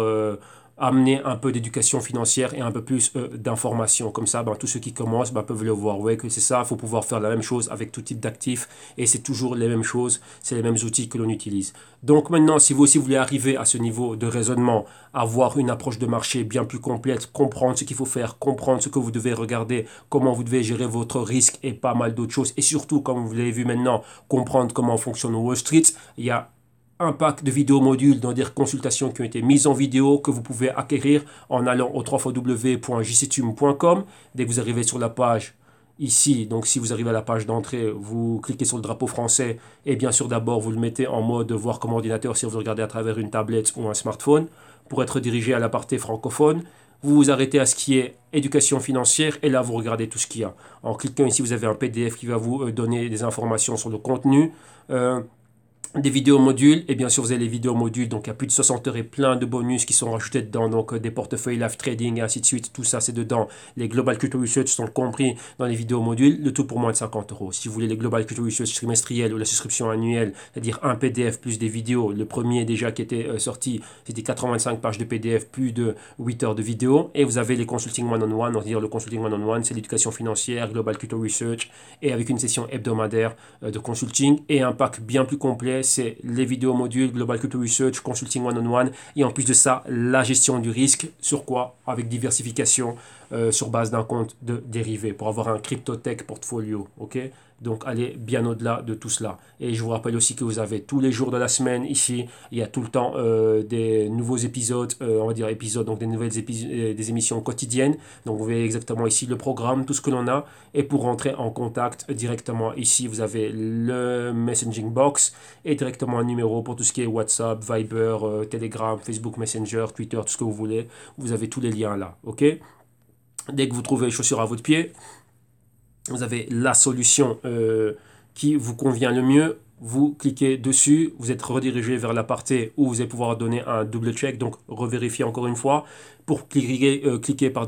amener un peu d'éducation financière et un peu plus d'informations. Comme ça, tous ceux qui commencent peuvent le voir. Vous voyez que c'est ça, il faut pouvoir faire la même chose avec tout type d'actifs et c'est toujours les mêmes choses, c'est les mêmes outils que l'on utilise. Donc maintenant, si vous aussi voulez arriver à ce niveau de raisonnement, avoir une approche de marché bien plus complète, comprendre ce qu'il faut faire, comprendre ce que vous devez regarder, comment vous devez gérer votre risque et pas mal d'autres choses, et surtout, comme vous l'avez vu maintenant, comprendre comment fonctionne Wall Street, il y a un pack de vidéos modules dans des consultations qui ont été mises en vidéo que vous pouvez acquérir en allant au www.jctum.com. Dès que vous arrivez sur la page, ici, donc si vous arrivez à la page d'entrée, vous cliquez sur le drapeau français et bien sûr d'abord vous le mettez en mode voir comme ordinateur si vous regardez à travers une tablette ou un smartphone pour être dirigé à la partie francophone. Vous vous arrêtez à ce qui est éducation financière et là vous regardez tout ce qu'il y a. En cliquant ici vous avez un PDF qui va vous donner des informations sur le contenu. Des vidéos modules, et bien sûr vous avez les vidéos modules, donc il y a plus de 60 heures et plein de bonus qui sont rajoutés dedans, donc des portefeuilles live trading et ainsi de suite, tout ça c'est dedans. Les Global Crypto Research sont compris dans les vidéos modules, le tout pour moins de 50 €. Si vous voulez les Global Crypto Research trimestriels ou la souscription annuelle, c'est-à-dire un PDF plus des vidéos, le premier déjà qui était sorti, c'était 85 pages de PDF plus de 8 heures de vidéo, et vous avez les consulting one-on-one, c'est-à-dire le consulting one-on-one, c'est l'éducation financière, Global Crypto Research, et avec une session hebdomadaire de consulting, et un pack bien plus complet, c'est les vidéos modules, Global Crypto Research, Consulting One-on-One, et en plus de ça, la gestion du risque, sur quoi? Avec diversification sur base d'un compte de dérivé, pour avoir un CryptoTech portfolio, ok? Donc allez bien au-delà de tout cela. Et je vous rappelle aussi que vous avez tous les jours de la semaine ici, il y a tout le temps des nouveaux épisodes, on va dire épisodes, donc des nouvelles des émissions quotidiennes. Donc vous voyez exactement ici le programme, tout ce que l'on a. Et pour rentrer en contact directement ici, vous avez le messaging box et directement un numéro pour tout ce qui est WhatsApp, Viber, Telegram, Facebook Messenger, Twitter, tout ce que vous voulez. Vous avez tous les liens là, ok? Dès que vous trouvez les chaussures à votre pied, vous avez la solution qui vous convient le mieux. Vous cliquez dessus, vous êtes redirigé vers la partie où vous allez pouvoir donner un double check, donc revérifier encore une fois, pour cliquer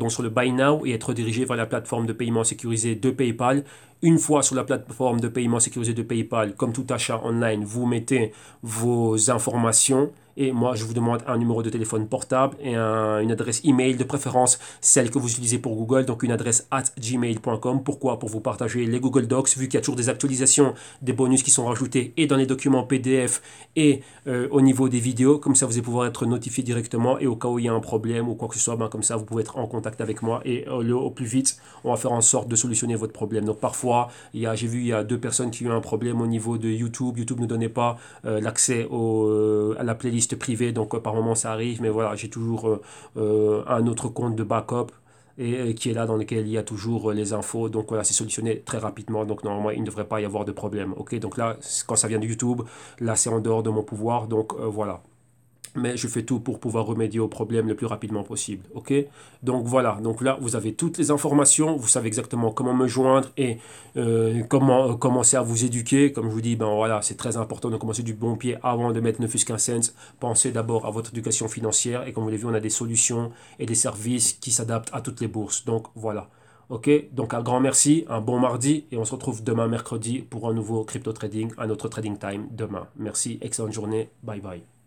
sur le Buy Now et être dirigé vers la plateforme de paiement sécurisée de PayPal. Une fois sur la plateforme de paiement sécurisée de PayPal, comme tout achat online, vous mettez vos informations et moi je vous demande un numéro de téléphone portable et une adresse email, de préférence celle que vous utilisez pour Google, donc une adresse @gmail.com. Pourquoi? Pour vous partager les Google Docs, vu qu'il y a toujours des actualisations, des bonus qui sont rajoutés et dans les documents PDF et au niveau des vidéos. Comme ça vous allez pouvoir être notifié directement et au cas où il y a un problème ou quoi que ce soit, comme ça vous pouvez être en contact avec moi et au plus vite on va faire en sorte de solutionner votre problème. Donc parfois j'ai vu il y a 2 personnes qui ont eu un problème au niveau de YouTube. YouTube ne donnait pas l'accès à la playlist privée, donc par moment ça arrive, mais voilà, j'ai toujours un autre compte de backup et qui est là dans lequel il y a toujours les infos. Donc voilà, c'est solutionné très rapidement. Donc normalement, il ne devrait pas y avoir de problème. Ok, donc là, quand ça vient de YouTube, là c'est en dehors de mon pouvoir. Donc voilà. Mais je fais tout pour pouvoir remédier au problème le plus rapidement possible. Ok? Donc voilà. Donc là, vous avez toutes les informations. Vous savez exactement comment me joindre et comment commencer à vous éduquer. Comme je vous dis, ben voilà, c'est très important de commencer du bon pied avant de mettre ne fût qu'un cent. Pensez d'abord à votre éducation financière. Et comme vous l'avez vu, on a des solutions et des services qui s'adaptent à toutes les bourses. Donc voilà. Ok? Donc un grand merci, un bon mardi et on se retrouve demain mercredi pour un nouveau crypto trading, un autre trading time demain. Merci, excellente journée. Bye bye.